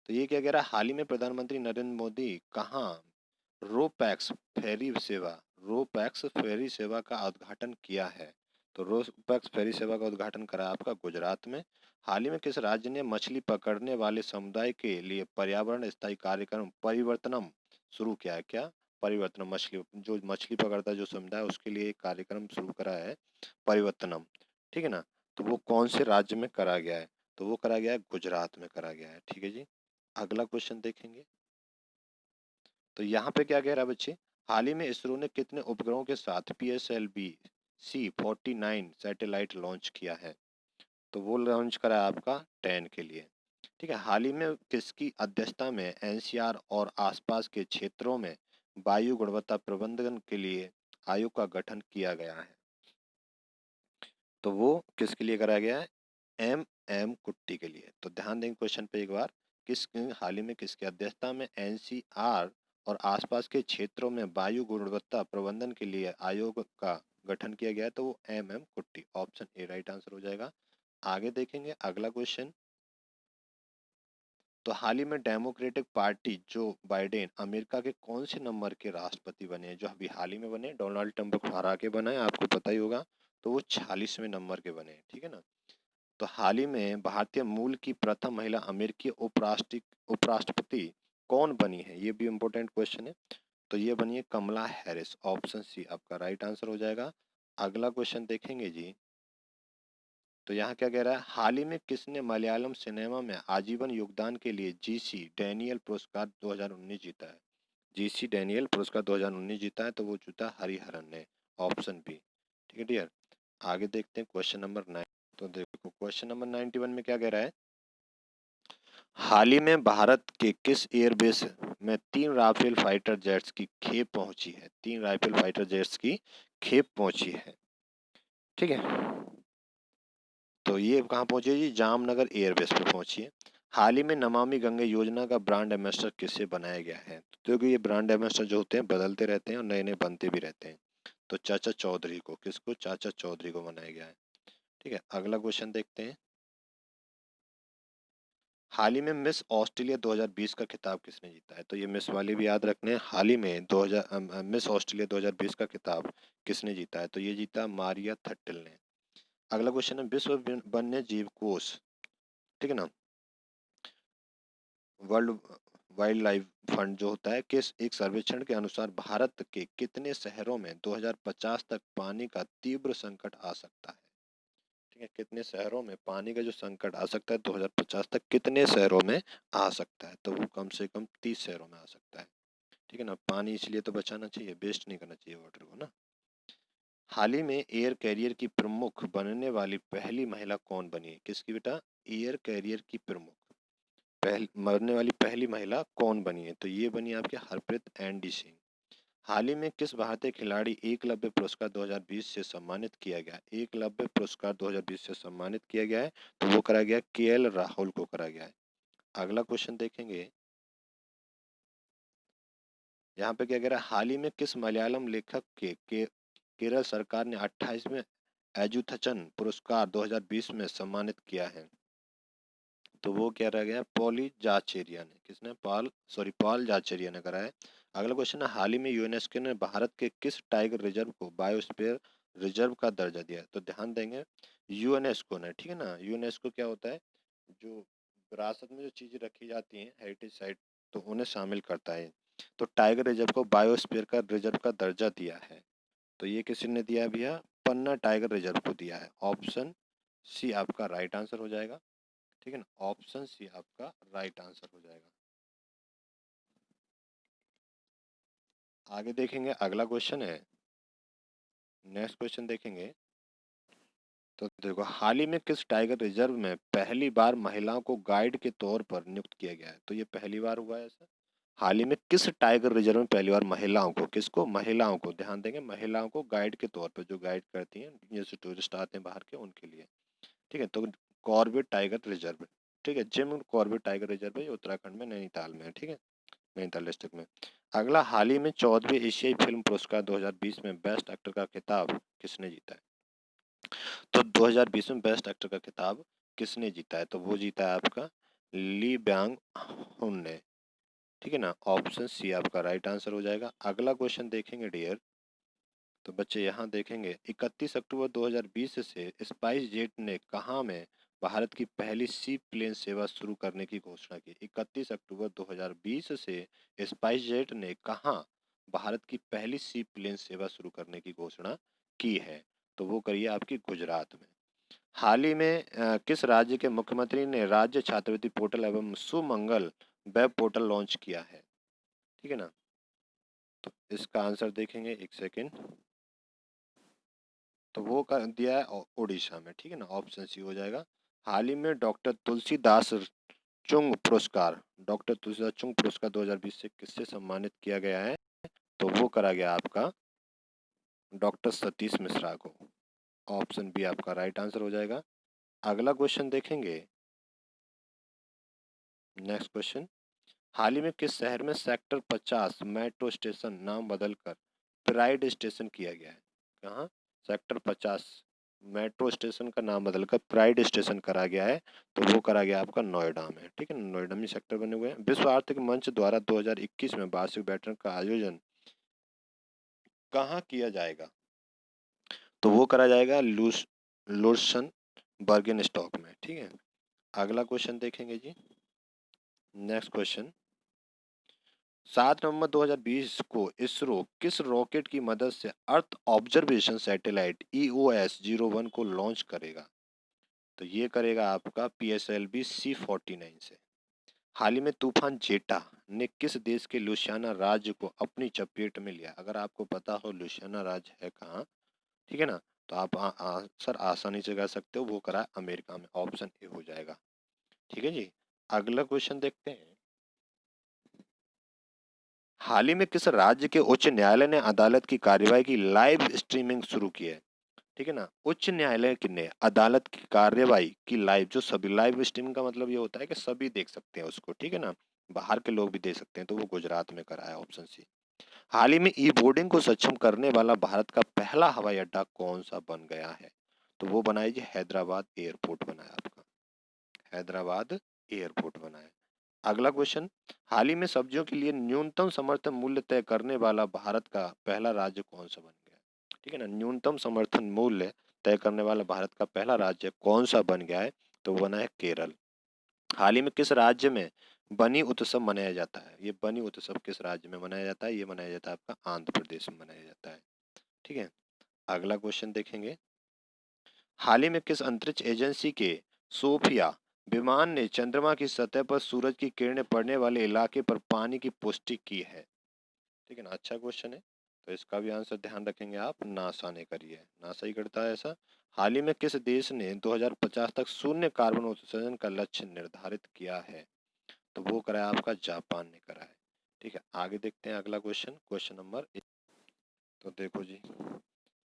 तो ये क्या कह रहा है, हाल ही में प्रधानमंत्री नरेंद्र मोदी कहाँ रोपैक्स फेरी सेवा रोपैक्स फेरी सेवा का उद्घाटन किया है? तो रोपैक्स फेरी सेवा का उद्घाटन करा आपका गुजरात में। हाल ही में किस राज्य ने मछली पकड़ने वाले समुदाय के लिए पर्यावरण स्थायी कार्यक्रम परिवर्तनम शुरू किया है? क्या? परिवर्तनम, मछली जो मछली पकड़ता है जो समुदाय, उसके लिए एक कार्यक्रम शुरू करा है परिवर्तनम। ठीक है ना, तो वो कौन से राज्य में करा गया है? तो वो करा गया है गुजरात में करा गया है। ठीक है जी, अगला क्वेश्चन देखेंगे। तो यहाँ पे क्या कह रहा है बच्चे, हाल ही में इसरो ने कितने उपग्रहों के साथ PSLV C49 सैटेलाइट लॉन्च किया है? तो वो लॉन्च करा है आपका 10 के लिए। ठीक है, हाल ही में किसकी अध्यक्षता में NCR और आसपास के क्षेत्रों में वायु गुणवत्ता प्रबंधन के लिए आयोग का गठन किया गया है? तो वो किसके लिए कराया गया है? M कुट्टी के लिए। तो ध्यान देंगे क्वेश्चन पे एक बार, किस हाल ही में किसकी अध्यक्षता में NCR और आसपास के क्षेत्रों में वायु गुणवत्ता प्रबंधन के लिए आयोग का गठन किया गया है? तो वो MM कुट्टी। ऑप्शन ए राइट आंसर हो जाएगा। आगे देखेंगे अगला क्वेश्चन। तो हाल ही में democratic party Joe Biden America के कौन से नंबर के राष्ट्रपति बने हैं? जो अभी हाल ही में बने, डोनाल्ड ट्रंप को हरा के बना है, आपको पता ही होगा। तो वो 46वें नंबर के बने हैं। ठीक है ना, तो हाल ही में भारतीय मूल की प्रथम महिला अमेरिकी उपराष्ट्रपति कौन बनी है? ये भी इम्पोर्टेंट क्वेश्चन है। तो ये बनी है कमला हैरिस। ऑप्शन सी आपका राइट आंसर हो जाएगा। अगला क्वेश्चन देखेंगे जी। तो यहाँ क्या कह रहा है, हाल ही में किसने मलयालम सिनेमा में आजीवन योगदान के लिए GC डैनियल पुरस्कार 2019 जीता है? GC डैनियल पुरस्कार 2019 जीता है, तो वो जीता हरिहरन ने। Option B. ठीक है डियर, आगे देखते हैं क्वेश्चन नंबर 9। तो देखो क्वेश्चन नंबर 91 में क्या कह रहा है, हाल ही में भारत के किस एयरबेस में 3 राफेल फाइटर जेट्स की खेप पहुंची है? 3 राफेल फाइटर जेट्स की खेप पहुंची है। ठीक है, तो ये कहाँ पहुंची है जी? जामनगर एयरबेस पे पहुंची है। हाल ही में नमामि गंगे योजना का ब्रांड एम्बेसडर किससे बनाया गया है? तो क्योंकि ये ब्रांड एम्बेसडर जो होते हैं बदलते रहते हैं और नए नए बनते भी रहते हैं। तो चाचा चौधरी को, किसको? चाचा चौधरी को बनाया गया है। ठीक है, अगला क्वेश्चन देखते हैं। हाल ही में मिस ऑस्ट्रेलिया 2020 का खिताब किसने जीता है? तो ये मिस वाली भी याद रखने हैं। हाल ही में 2000 मिस ऑस्ट्रेलिया 2020 का खिताब किसने जीता है? तो ये जीता मारिया थट्टिल ने। अगला क्वेश्चन है, विश्व वन्य जीव कोष, ठीक है ना, वर्ल्ड वाइल्ड लाइफ फंड जो होता है, किस एक सर्वेक्षण के अनुसार भारत के कितने शहरों में 2050 तक पानी का तीव्र संकट आ सकता है? ठीक है, कितने शहरों में पानी का जो संकट आ सकता है 2050 तक, कितने शहरों में आ सकता है? तो वो कम से कम 30 शहरों में आ सकता है। ठीक है ना, पानी इसलिए तो बचाना चाहिए, वेस्ट नहीं करना चाहिए वाटर को ना। हाल ही में एयर कैरियर की प्रमुख बनने वाली पहली महिला कौन बनी है? किसकी बेटा? एयर कैरियर की प्रमुख मरने वाली पहली महिला कौन बनी है? तो ये बनी आपके हरप्रीत एंडी सिंह। हाल ही में किस भारतीय खिलाड़ी एकलव्य पुरस्कार 2020 से सम्मानित किया गया? एकलव्य पुरस्कार 2020 से सम्मानित किया गया है, तो वो करा गया KL राहुल को करा गया है। अगला क्वेश्चन देखेंगे। यहाँ पे क्या कह रहा है, हाल ही में किस मलयालम लेखक के केरल सरकार ने 28वें एजुथचन पुरस्कार 2020 में सम्मानित किया है? तो वो क्या रह गया, पॉली जाचेरिया ने, किसने, पॉल जाचेरिया ने करा है। अगला क्वेश्चन है, हाल ही में यूनेस्को ने भारत के किस टाइगर रिजर्व को बायोस्फीयर रिजर्व का दर्जा दिया है? तो ध्यान देंगे, यूनेस्को ने, ठीक है ना। यूनेस्को क्या होता है, जो विरासत में जो चीजें रखी जाती हैं हेरिटेज साइट, तो उन्हें शामिल करता है। तो टाइगर रिजर्व को बायोस्फीयर का रिजर्व का दर्जा दिया है, तो ये किसने दिया है भैया, पन्ना टाइगर रिजर्व को दिया है। ऑप्शन सी आपका राइट आंसर हो जाएगा, ठीक है ना, ऑप्शन सी आपका राइट आंसर हो जाएगा। आगे देखेंगे, अगला क्वेश्चन है, नेक्स्ट क्वेश्चन देखेंगे। तो देखो, हाल ही में किस टाइगर रिजर्व में पहली बार महिलाओं को गाइड के तौर पर नियुक्त किया गया है? तो ये पहली बार हुआ है ऐसा। हाल ही में किस टाइगर रिजर्व में पहली बार महिलाओं को, किसको, महिलाओं को, ध्यान देंगे, महिलाओं को गाइड के तौर पर, जो गाइड करती हैं जैसे टूरिस्ट आते हैं बाहर के, उनके लिए, ठीक है। तो कॉर्बेट टाइगर रिजर्व, ठीक है, जिम कॉर्बेट टाइगर रिजर्व है, ये उत्तराखंड में नैनीताल में है, ठीक है, नैनीताल डिस्ट्रिक्ट में। अगला, हाल ही में 14वीं एशियाई फिल्म पुरस्कार 2020 में बेस्ट एक्टर का खिताब किसने जीता है? तो 2020 में बेस्ट एक्टर का खिताब किसने जीता है? तो वो जीता है आपका ली ब्यांग हुन ने, ठीक है ना, ऑप्शन सी आपका राइट आंसर हो जाएगा। अगला क्वेश्चन देखेंगे डियर, तो बच्चे यहाँ देखेंगे, 31 अक्टूबर 2020 से स्पाइस जेट ने कहाँ में भारत की पहली सी प्लेन सेवा शुरू करने की घोषणा की? 31 अक्टूबर 2020 से स्पाइस जेट ने कहाँ भारत की पहली सी प्लेन सेवा शुरू करने की घोषणा की है? तो वो करिए आपकी गुजरात में। हाल ही में किस राज्य के मुख्यमंत्री ने राज्य छात्रवृत्ति पोर्टल एवं सुमंगल वेब पोर्टल लॉन्च किया है? ठीक है ना, तो इसका आंसर देखेंगे, एक सेकेंड। तो वो कर दिया है उड़ीसा में, ठीक है ना, ऑप्शन सी हो जाएगा। हाल ही में डॉक्टर तुलसीदास चुंग पुरस्कार, डॉक्टर तुलसीदास चुंग पुरस्कार 2020 से किससे सम्मानित किया गया है? तो वो करा गया आपका डॉक्टर सतीश मिश्रा को, ऑप्शन बी आपका राइट आंसर हो जाएगा। अगला क्वेश्चन देखेंगे, नेक्स्ट क्वेश्चन, हाल ही में किस शहर में सेक्टर 50 मेट्रो स्टेशन नाम बदलकर प्राइड स्टेशन किया गया है? कहाँ, सेक्टर 50 मेट्रो स्टेशन का नाम बदलकर प्राइड स्टेशन करा गया है, तो वो करा गया आपका नोएडा में, ठीक है ना, नोएडा में सेक्टर बने हुए हैं। विश्व आर्थिक मंच द्वारा 2021 में वार्षिक बैठक का आयोजन कहाँ किया जाएगा? तो वो करा जाएगा लुसन बर्गन स्टॉक में, ठीक है। अगला क्वेश्चन देखेंगे जी, नेक्स्ट क्वेश्चन, 7 नवंबर 2020 को इसरो किस रॉकेट की मदद से अर्थ ऑब्जर्वेशन सैटेलाइट EOS-01 को लॉन्च करेगा? तो ये करेगा आपका PSLV C-49 से। हाल ही में तूफान जेटा ने किस देश के लुसियाना राज्य को अपनी चपेट में लिया? अगर आपको पता हो लुसियाना राज्य है कहाँ, ठीक है ना, तो आप आंसर आसानी से कर सकते हो, वो करा है अमेरिका में, ऑप्शन ए हो जाएगा, ठीक है जी। अगला क्वेश्चन देखते हैं, हाल ही में किस राज्य के उच्च न्यायालय ने अदालत की कार्यवाही की लाइव स्ट्रीमिंग शुरू की है? ठीक है ना, उच्च न्यायालय ने अदालत की कार्यवाही की लाइव, जो सभी, लाइव स्ट्रीमिंग का मतलब ये होता है कि सभी देख सकते हैं उसको, ठीक है ना, बाहर के लोग भी देख सकते हैं, तो वो गुजरात में करा है, ऑप्शन सी। हाल ही में ई बोर्डिंग को सक्षम करने वाला भारत का पहला हवाई अड्डा कौन सा बन गया है? तो वो बनाया जी, हैदराबाद एयरपोर्ट बनाया आपका, हैदराबाद एयरपोर्ट बनाया। अगला क्वेश्चन, हाल ही में सब्जियों के लिए न्यूनतम समर्थन मूल्य तय करने वाला भारत का पहला राज्य कौन सा बन गया? ठीक है ना, न्यूनतम समर्थन मूल्य तय करने वाला भारत का पहला राज्य कौन सा बन गया है? तो वो बना है केरल। हाल ही में किस राज्य में बनी उत्सव मनाया जाता है? ये बनी उत्सव किस राज्य में मनाया जाता है? ये मनाया जाता है आपका आंध्र प्रदेश में मनाया जाता है, ठीक है। अगला क्वेश्चन देखेंगे, हाल ही में किस अंतरिक्ष एजेंसी के सोफिया विमान ने चंद्रमा की सतह पर सूरज की किरणें पड़ने वाले इलाके पर पानी की पुष्टि की है? ठीक है ना, अच्छा क्वेश्चन है, तो इसका भी आंसर ध्यान रखेंगे आप, नासा ने करी है, नासा ही करता है ऐसा। हाल ही में किस देश ने 2050 तक शून्य कार्बन उत्सर्जन का लक्ष्य निर्धारित किया है? तो वो करा है आपका जापान ने करा है, ठीक है। आगे देखते हैं अगला क्वेश्चन, क्वेश्चन नंबर, तो देखो जी,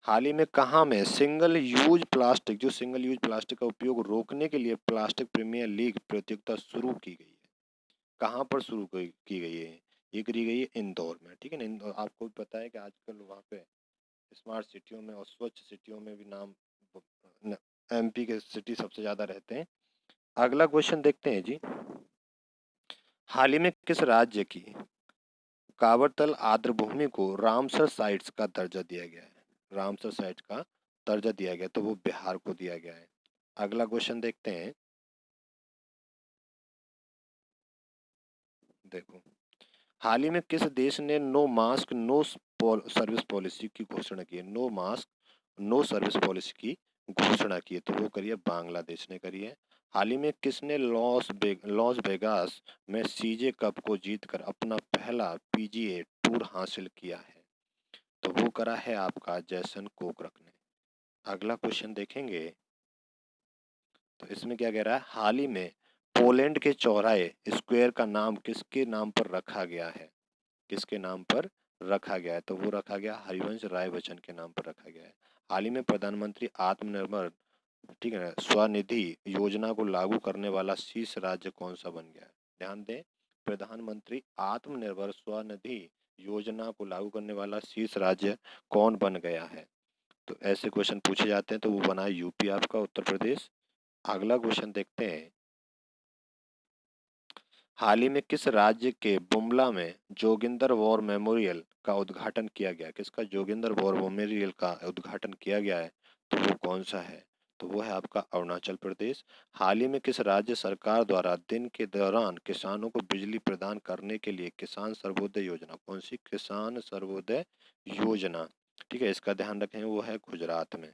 हाल ही में कहाँ में सिंगल यूज प्लास्टिक, जो सिंगल यूज प्लास्टिक का उपयोग रोकने के लिए प्लास्टिक प्रीमियर लीग प्रतियोगिता शुरू की गई है? कहाँ पर शुरू की गई है? ये करी गई है इंदौर में, ठीक है ना। इंदौर, आपको भी पता है कि आजकल वहाँ पे स्मार्ट सिटियों में और स्वच्छ सिटियों में भी नाम MP के सिटी सबसे ज्यादा रहते हैं। अगला क्वेश्चन देखते हैं जी। हाल ही में किस राज्य की कावरतल आर्द्रभूमि को रामसर साइट्स का दर्जा दिया गया है? रामसर साइट्स का दर्जा दिया गया, तो वो बिहार को दिया गया है। अगला क्वेश्चन देखते हैं। देखो, हाल ही में किस देश ने no mask no service policy की घोषणा की है? No mask no service policy की घोषणा की है, तो वो करिए बांग्लादेश ने करी है। हाल ही में किसने लॉस वेगास में सीजे कप को जीतकर अपना पहला पीजीए टूर हासिल किया है? तो वो करा है आपका जैसन कोकरक ने। अगला क्वेश्चन देखेंगे, तो इसमें क्या कह रहा है? हाल ही में पोलैंड के चौराहे स्क्वायर का नाम किसके नाम पर रखा गया है? किसके नाम पर रखा गया है? तो वो रखा गया हरिवंश राय बच्चन के नाम पर रखा गया है। हाल ही में प्रधानमंत्री आत्मनिर्भर, ठीक है ना, स्वनिधि योजना को लागू करने वाला शीर्ष राज्य कौन सा बन गया है? ध्यान दें, प्रधानमंत्री आत्मनिर्भर स्वनिधि योजना को लागू करने वाला शीर्ष राज्य कौन बन गया है? तो ऐसे क्वेश्चन पूछे जाते हैं, तो वो बना यूपी आपका, उत्तर प्रदेश। अगला क्वेश्चन देखते हैं। हाल ही में किस राज्य के बुमला में जोगिंदर वॉर मेमोरियल का उद्घाटन किया गया? किसका जोगिंदर वॉर मेमोरियल का उद्घाटन किया गया है? तो वो कौन सा है? तो वो है आपका अरुणाचल प्रदेश। हाल ही में किस राज्य सरकार द्वारा दिन के दौरान किसानों को बिजली प्रदान करने के लिए किसान सर्वोदय योजना, कौन सी किसान सर्वोदय योजना, ठीक है, इसका ध्यान रखें, वो है गुजरात में।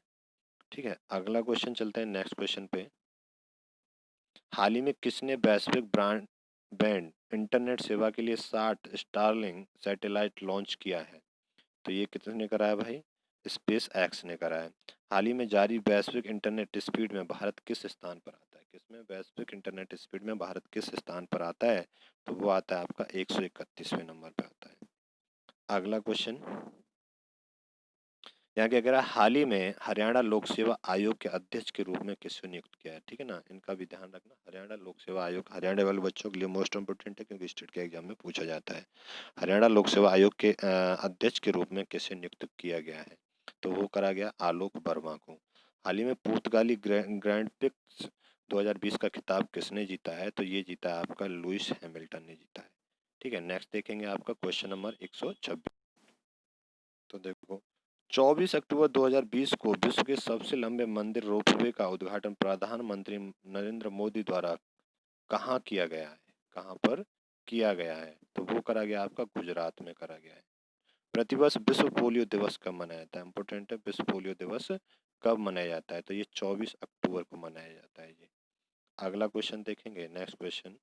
ठीक है, अगला क्वेश्चन चलते हैं नेक्स्ट क्वेश्चन पे। हाल ही में किसने वैश्विक ब्रांड बैंड इंटरनेट सेवा के लिए 60 स्टारलिंक सैटेलाइट लॉन्च किया है? तो ये किसने करा है भाई? स्पेस एक्स ने करा है। हाल ही में जारी वैश्विक इंटरनेट स्पीड में भारत किस स्थान पर आता है? किसमें वैश्विक इंटरनेट स्पीड में भारत किस स्थान पर आता है? तो वो आता है आपका 131वें नंबर पे आता है। अगला क्वेश्चन, यहाँ क्या कह रहा है? हाल ही में हरियाणा लोक सेवा आयोग के अध्यक्ष के रूप में किसको नियुक्त किया है? ठीक है ना, इनका भी ध्यान रखना। हरियाणा लोक सेवा आयोग हरियाणा वाले बच्चों के लिए मोस्ट इंपोर्टेंट है, क्योंकि स्टेट के एग्जाम में पूछा जाता है। हरियाणा लोक सेवा आयोग के अध्यक्ष के रूप में किसे नियुक्त किया गया है? तो वो करा गया आलोक वर्मा को। हाल ही में पुर्तगाली ग्रैंड प्रिक्स 2020 का खिताब किसने जीता है? तो ये जीता है आपका लुइस हैमिल्टन ने जीता है। ठीक है, नेक्स्ट देखेंगे आपका क्वेश्चन नंबर 126। तो देखो, 24 अक्टूबर 2020 को विश्व के सबसे लंबे मंदिर रोपवे का उद्घाटन प्रधानमंत्री नरेंद्र मोदी द्वारा कहाँ किया गया है? कहाँ पर किया गया है? तो वो करा गया आपका गुजरात में करा गया है। प्रतिवर्ष विश्व पोलियो दिवस कब मनाया जाता है? इंपोर्टेंट है, विश्व पोलियो दिवस कब मनाया जाता है? तो ये 24 अक्टूबर को मनाया जाता है जी। अगला क्वेश्चन देखेंगे, नेक्स्ट क्वेश्चन।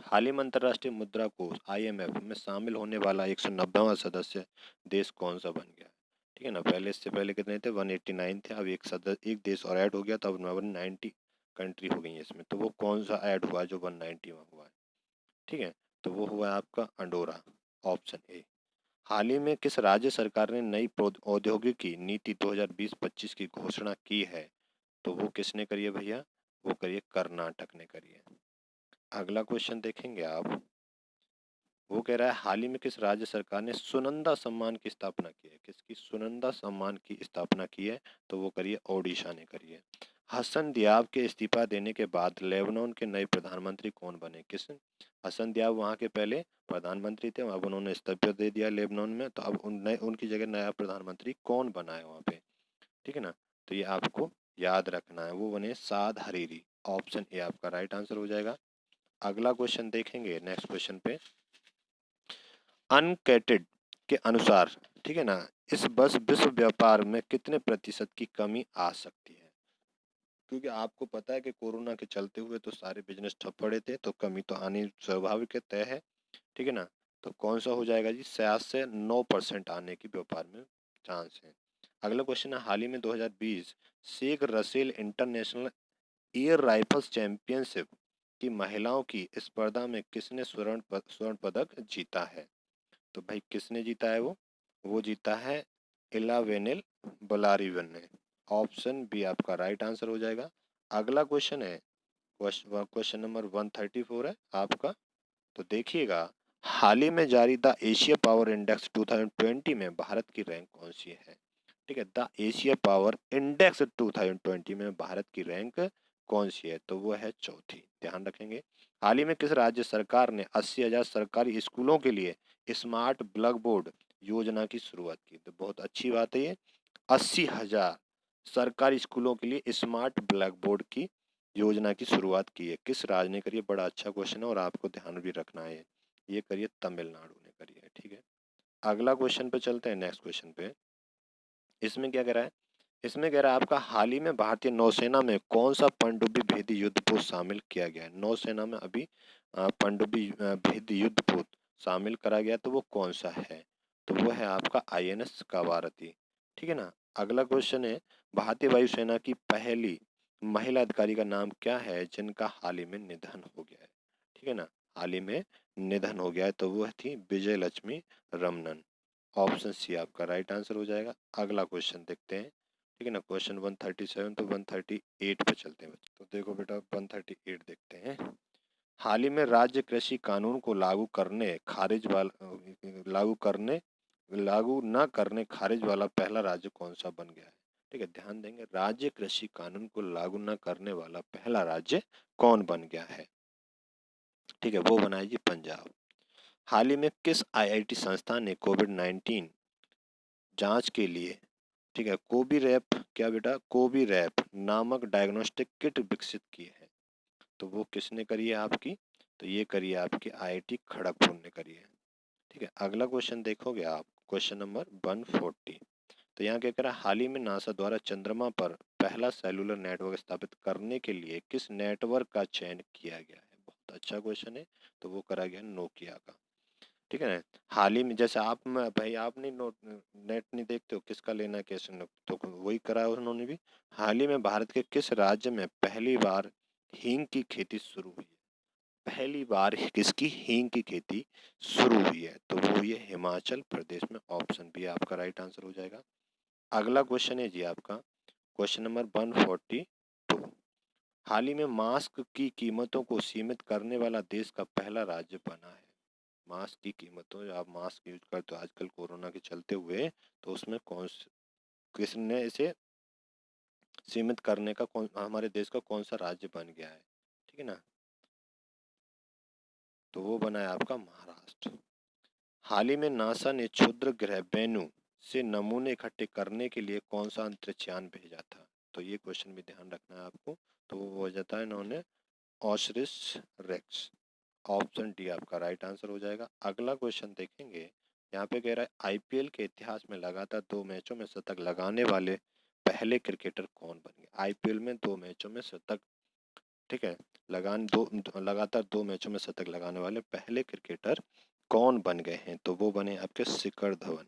हाल ही में अंतर्राष्ट्रीय मुद्रा कोष IMF में शामिल होने वाला 190वां सदस्य देश कौन सा बन गया? ठीक है ना, पहले इससे पहले कितने थे? 189 थे। अब एक देश और ऐड हो गया, तो अब 190 कंट्री हो गई है इसमें। तो वो कौन सा ऐड हुआ जो 190वां हुआ है? ठीक है, तो वो हुआ है आपका अंडोरा, ऑप्शन ए। हाल ही में किस राज्य सरकार ने नई औद्योगिकी नीति 2020-25 की घोषणा की है? तो वो किसने करी है भैया? वो करी है कर्नाटक ने करी है। अगला क्वेश्चन देखेंगे आप। वो कह रहा है हाल ही में किस राज्य सरकार ने सुनंदा सम्मान की स्थापना की है? किसकी सुनंदा सम्मान की स्थापना की है? तो वो करी है ओडिशा ने करी है। हसन दियाब के इस्तीफा देने के बाद लेबनान के नए प्रधानमंत्री कौन बने? किस हसन दियाब वहां के पहले प्रधानमंत्री थे, अब उन्होंने इस्तीफा दे दिया लेबनान में, तो अब उनकी जगह नया प्रधानमंत्री कौन बना है वहां पे? ठीक है ना, तो ये आपको याद रखना है, वो बने साद हरीरी। ऑप्शन ए आपका राइट आंसर हो जाएगा। अगला क्वेश्चन देखेंगे, नेक्स्ट क्वेश्चन पे। अनकेटेड के अनुसार, ठीक है ना, इस वर्ष विश्व व्यापार में कितने प्रतिशत की कमी आ सकती है? क्योंकि आपको पता है कि कोरोना के चलते हुए तो सारे बिजनेस ठप पड़े थे, तो कमी तो आनी स्वाभाविक है, तय है। ठीक है ना, तो कौन सा हो जाएगा जी? 7 से 9% आने की व्यापार में चांस है। अगला क्वेश्चन है, हाल ही में 2020 Sheikh Russel international air rifles championship की महिलाओं की स्पर्धा में किसने स्वर्ण पदक जीता है? तो भाई किसने जीता है? वो जीता है इलावेनिल बलारिवन ने। ऑप्शन बी आपका राइट आंसर हो जाएगा। अगला क्वेश्चन है, क्वेश्चन नंबर 134 है आपका। तो देखिएगा, हाल ही में जारी द एशिया पावर इंडेक्स 2020 में भारत की रैंक कौन सी है? ठीक है, द एशिया पावर इंडेक्स 2020 में भारत की रैंक कौन सी है? तो वो है चौथी, ध्यान रखेंगे। हाल ही में किस राज्य सरकार ने 80,000 सरकारी स्कूलों के लिए स्मार्ट ब्लैक बोर्ड योजना की शुरुआत की? तो बहुत अच्छी बात है ये। 80,000 सरकारी स्कूलों के लिए स्मार्ट ब्लैक बोर्ड की योजना की शुरुआत की है। किस राज्य ने करी है? बड़ा अच्छा क्वेश्चन है और आपको ध्यान भी रखना है। ये करिए तमिलनाडु ने करी है, ठीक है। अगला क्वेश्चन पे चलते हैं, नेक्स्ट क्वेश्चन पे। इसमें क्या कह रहा है? इसमें कह रहा है आपका, हाल ही में भारतीय नौसेना में कौन सा पनडुब्बी भेदी युद्धपोत शामिल किया गया है? नौसेना में अभी पनडुब्बी भेदी युद्धपोत शामिल करा गया, तो वो कौन सा है? तो वो है आपका INS कावारती, ठीक है ना। अगला क्वेश्चन है, भारतीय वायुसेना की पहली महिला अधिकारी का नाम क्या है जिनका हाल ही में निधन हो गया है? ठीक है ना, हाल ही में निधन हो गया है, तो वो थी विजय लक्ष्मी रमनन। ऑप्शन सी आपका राइट आंसर हो जाएगा। अगला क्वेश्चन देखते हैं, ठीक है ना। क्वेश्चन 137 तो 138 पे चलते हैं बच्चों। तो देखो बेटा 138 देखते हैं। हाल ही में राज्य कृषि कानून को लागू न करने खारिज वाला पहला राज्य कौन सा बन गया है? ठीक है, ध्यान देंगे। राज्य कृषि कानून को लागू न करने वाला पहला राज्य कौन बन गया है? ठीक है, वो बना है जी पंजाब। हाल ही में किस IIT संस्थान ने कोविड-19 जांच के लिए, ठीक है, कोबीरैप, क्या बेटा, कोबीरैप नामक डायग्नोस्टिक किट विकसित की है? तो वो किसने करी है आपकी? तो ये करी है आपकी IIT खड़गपुर ने करी है, ठीक है। अगला क्वेश्चन देखोगे आप, क्वेश्चन नंबर 140। तो यहाँ क्या कह रहा है, हाल ही में नासा द्वारा चंद्रमा पर पहला सेलुलर नेटवर्क स्थापित करने के लिए किस नेटवर्क का चयन किया गया है? बहुत अच्छा क्वेश्चन है। तो वो करा गया नोकिया का, ठीक है ना। हाल ही में, जैसे आप में भाई आप नहीं नेट नहीं देखते हो, किसका लेना है कैसे तो वही करा है उन्होंने भी। हाल ही में भारत के किस राज्य में पहली बार हींग की खेती शुरू हुई है? पहली बार किसकी हींग की खेती शुरू हुई है? तो वो ये हिमाचल प्रदेश में। ऑप्शन बी आपका राइट आंसर हो जाएगा। अगला क्वेश्चन है जी आपका, क्वेश्चन नंबर 142। हाल ही में मास्क की कीमतों को सीमित करने वाला देश का पहला राज्य बना है? मास्क की कीमतों, आप मास्क यूज करते हो आजकल कोरोना के चलते हुए, तो उसमें किसने इसे सीमित करने का हमारे देश का कौन सा राज्य बन गया है? ठीक है ना, तो वो बना है आपका महाराष्ट्र। हाल ही में नासा ने क्षुद्र ग्रह वेन्यू से नमूने इकट्ठे करने के लिए कौन सा अंतरिक्षयान भेजा था? तो ये क्वेश्चन भी ध्यान रखना है आपको। तो वो हो जाता है इन्होंने ऑसिरिस रेक्स। ऑप्शन डी आपका राइट आंसर हो जाएगा। अगला क्वेश्चन देखेंगे, यहाँ पे कह रहा है IPL के इतिहास में लगातार 2 मैचों में शतक लगाने वाले पहले क्रिकेटर कौन बन गए? IPL में 2 मैचों में शतक, ठीक है, लगातार 2 मैचों में शतक लगाने वाले पहले क्रिकेटर कौन बन गए हैं? तो वो बने आपके शिखर धवन,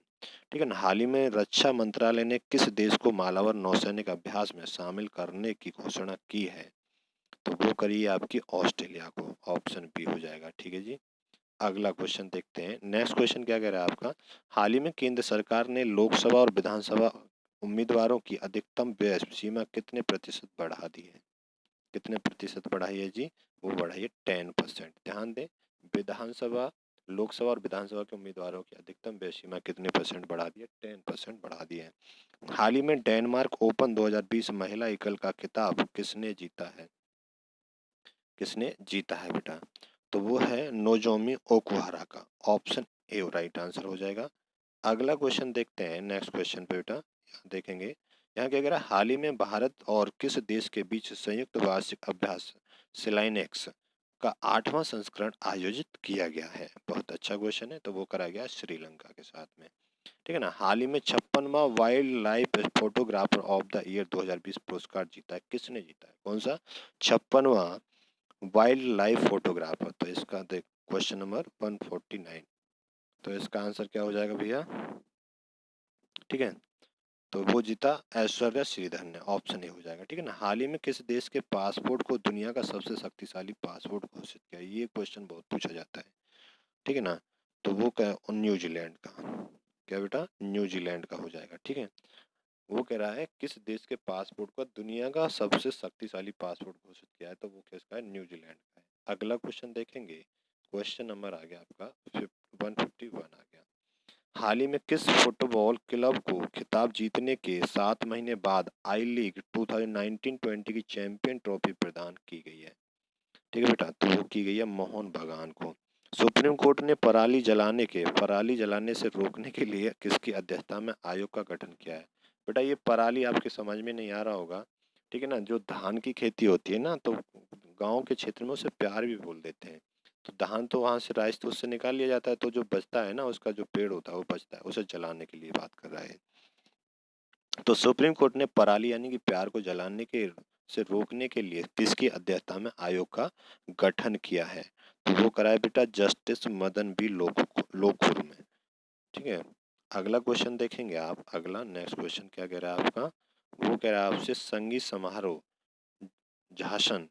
ठीक है ना। हाल ही में रक्षा मंत्रालय ने किस देश को मालावर नौसैनिक अभ्यास में शामिल करने की घोषणा की है? तो वो करिए आपकी ऑस्ट्रेलिया को। ऑप्शन बी हो जाएगा, ठीक है जी। अगला क्वेश्चन देखते हैं। नेक्स्ट क्वेश्चन क्या कह रहा है आपका, हाल ही में केंद्र सरकार ने लोकसभा और विधानसभा उम्मीदवारों की अधिकतम व्यय सीमा कितने प्रतिशत बढ़ा दी है? कितने प्रतिशत बढ़ाई है जी? वो बढ़ाई है 10%। ध्यान दें, विधानसभा, लोकसभा और विधानसभा के उम्मीदवारों की अधिकतम व्यय सीमा कितने परसेंट बढ़ा दी है? 10% बढ़ा दी है। हाल ही में डेनमार्क ओपन 2020 महिला एकल का खिताब किसने जीता है? किसने जीता है बेटा? तो वो है नोजोमी ओकुहारा का। ऑप्शन ए राइट आंसर हो जाएगा। अगला क्वेश्चन देखते हैं, नेक्स्ट क्वेश्चन पे बेटा यहाँ देखेंगे। यहाँ क्या कह रहा है, हाल ही में भारत और किस देश के बीच संयुक्त वार्षिक अभ्यास सिलाइनेक्स का 8वां संस्करण आयोजित किया गया है? बहुत अच्छा क्वेश्चन है। तो वो करा गया श्रीलंका के साथ में, ठीक है ना। हाल ही में 56वां wildlife photographer of the year 2020 पुरस्कार जीता है, किसने जीता है? कौन सा? 56वां वाइल्ड लाइफ फोटोग्राफर। तो इसका देख क्वेश्चन नंबर 149। तो इसका आंसर क्या हो जाएगा भैया? ठीक है, तो वो जीता ऐश्वर्या श्रीधर ने। ऑप्शन ए हो जाएगा, ठीक है ना। हाल ही में किस देश के पासपोर्ट को दुनिया का सबसे शक्तिशाली पासपोर्ट घोषित किया? ये क्वेश्चन बहुत पूछा जाता है, ठीक है ना। तो वो क्या, न्यूजीलैंड का। क्या बेटा? न्यूजीलैंड का हो जाएगा, ठीक है। वो कह रहा है किस देश के पासपोर्ट को दुनिया का सबसे शक्तिशाली पासपोर्ट घोषित किया है? तो वो किसका है? न्यूजीलैंड का है। अगला क्वेश्चन देखेंगे, क्वेश्चन नंबर आ गया आपका 151 आ गया। हाल ही में किस फुटबॉल क्लब को खिताब जीतने के 7 महीने बाद आई लीग 2019-20 की चैंपियन ट्रॉफी प्रदान की गई है? ठीक है बेटा, तो वो की गई है मोहन बागान को। सुप्रीम कोर्ट ने पराली जलाने से रोकने के लिए किसकी अध्यक्षता में आयोग का गठन किया है? बेटा ये पराली आपके समझ में नहीं आ रहा होगा, ठीक है ना, जो धान की खेती होती है ना, तो गांव के क्षेत्र में उसे प्यार भी बोल देते हैं। तो धान तो वहां से राइस तो उससे निकाल लिया जाता है, तो जो बचता है ना, उसका जो पेड़ होता है वो बचता है, उसे जलाने के लिए बात कर रहा है। तो सुप्रीम कोर्ट ने पराली यानी कि प्यार को जलाने के से रोकने के लिए किसकी अध्यक्षता में आयोग का गठन किया है? तो वो करा है बेटा जस्टिस मदन बी लोकुर में। ठीक है, अगला क्वेश्चन देखेंगे आप। अगला नेक्स्ट क्वेश्चन क्या कह रहा है आपका? वो कह रहा है आपसे संगीत समारोह झाशन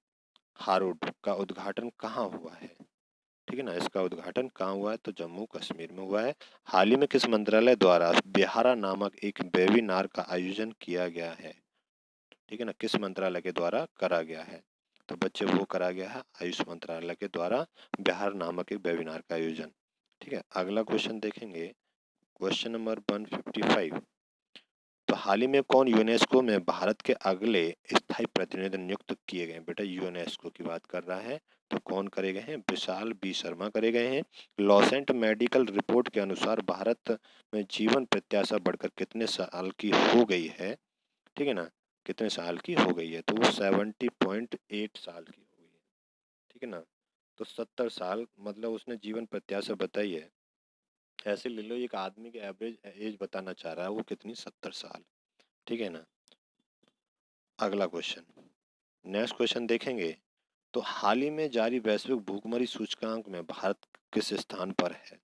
हारुड का उद्घाटन कहाँ हुआ है? ठीक है ना, इसका उद्घाटन कहाँ हुआ है? तो जम्मू कश्मीर में हुआ है। हाल ही में किस मंत्रालय द्वारा बिहारा नामक एक वेबिनार का आयोजन किया गया है? ठीक है ना, किस मंत्रालय के द्वारा करा गया है? तो बच्चे वो करा गया है आयुष मंत्रालय के द्वारा बिहार नामक एक वेबिनार का आयोजन। ठीक है, अगला क्वेश्चन देखेंगे। Question number 155। तो हाल ही में कौन यूनेस्को में भारत के अगले स्थायी प्रतिनिधि नियुक्त किए गए? बेटा यूनेस्को की बात कर रहा है, तो कौन करे गए हैं? विशाल बी शर्मा करे गए हैं। लॉसेंट मेडिकल रिपोर्ट के अनुसार भारत में जीवन प्रत्याशा बढ़कर कितने साल की हो गई है? ठीक है ना, कितने साल की हो गई है? तो वो 70.8 साल की हो गई है। ठीक है ना, तो 70 साल मतलब उसने जीवन प्रत्याशा बताई है। ऐसे ले लो, एक आदमी की एवरेज एज बताना चाह रहा है, वो कितनी? 70 साल। ठीक है ना, अगला क्वेश्चन, नेक्स्ट क्वेश्चन देखेंगे। तो हाल ही में जारी वैश्विक भूखमरी सूचकांक में भारत किस स्थान पर है?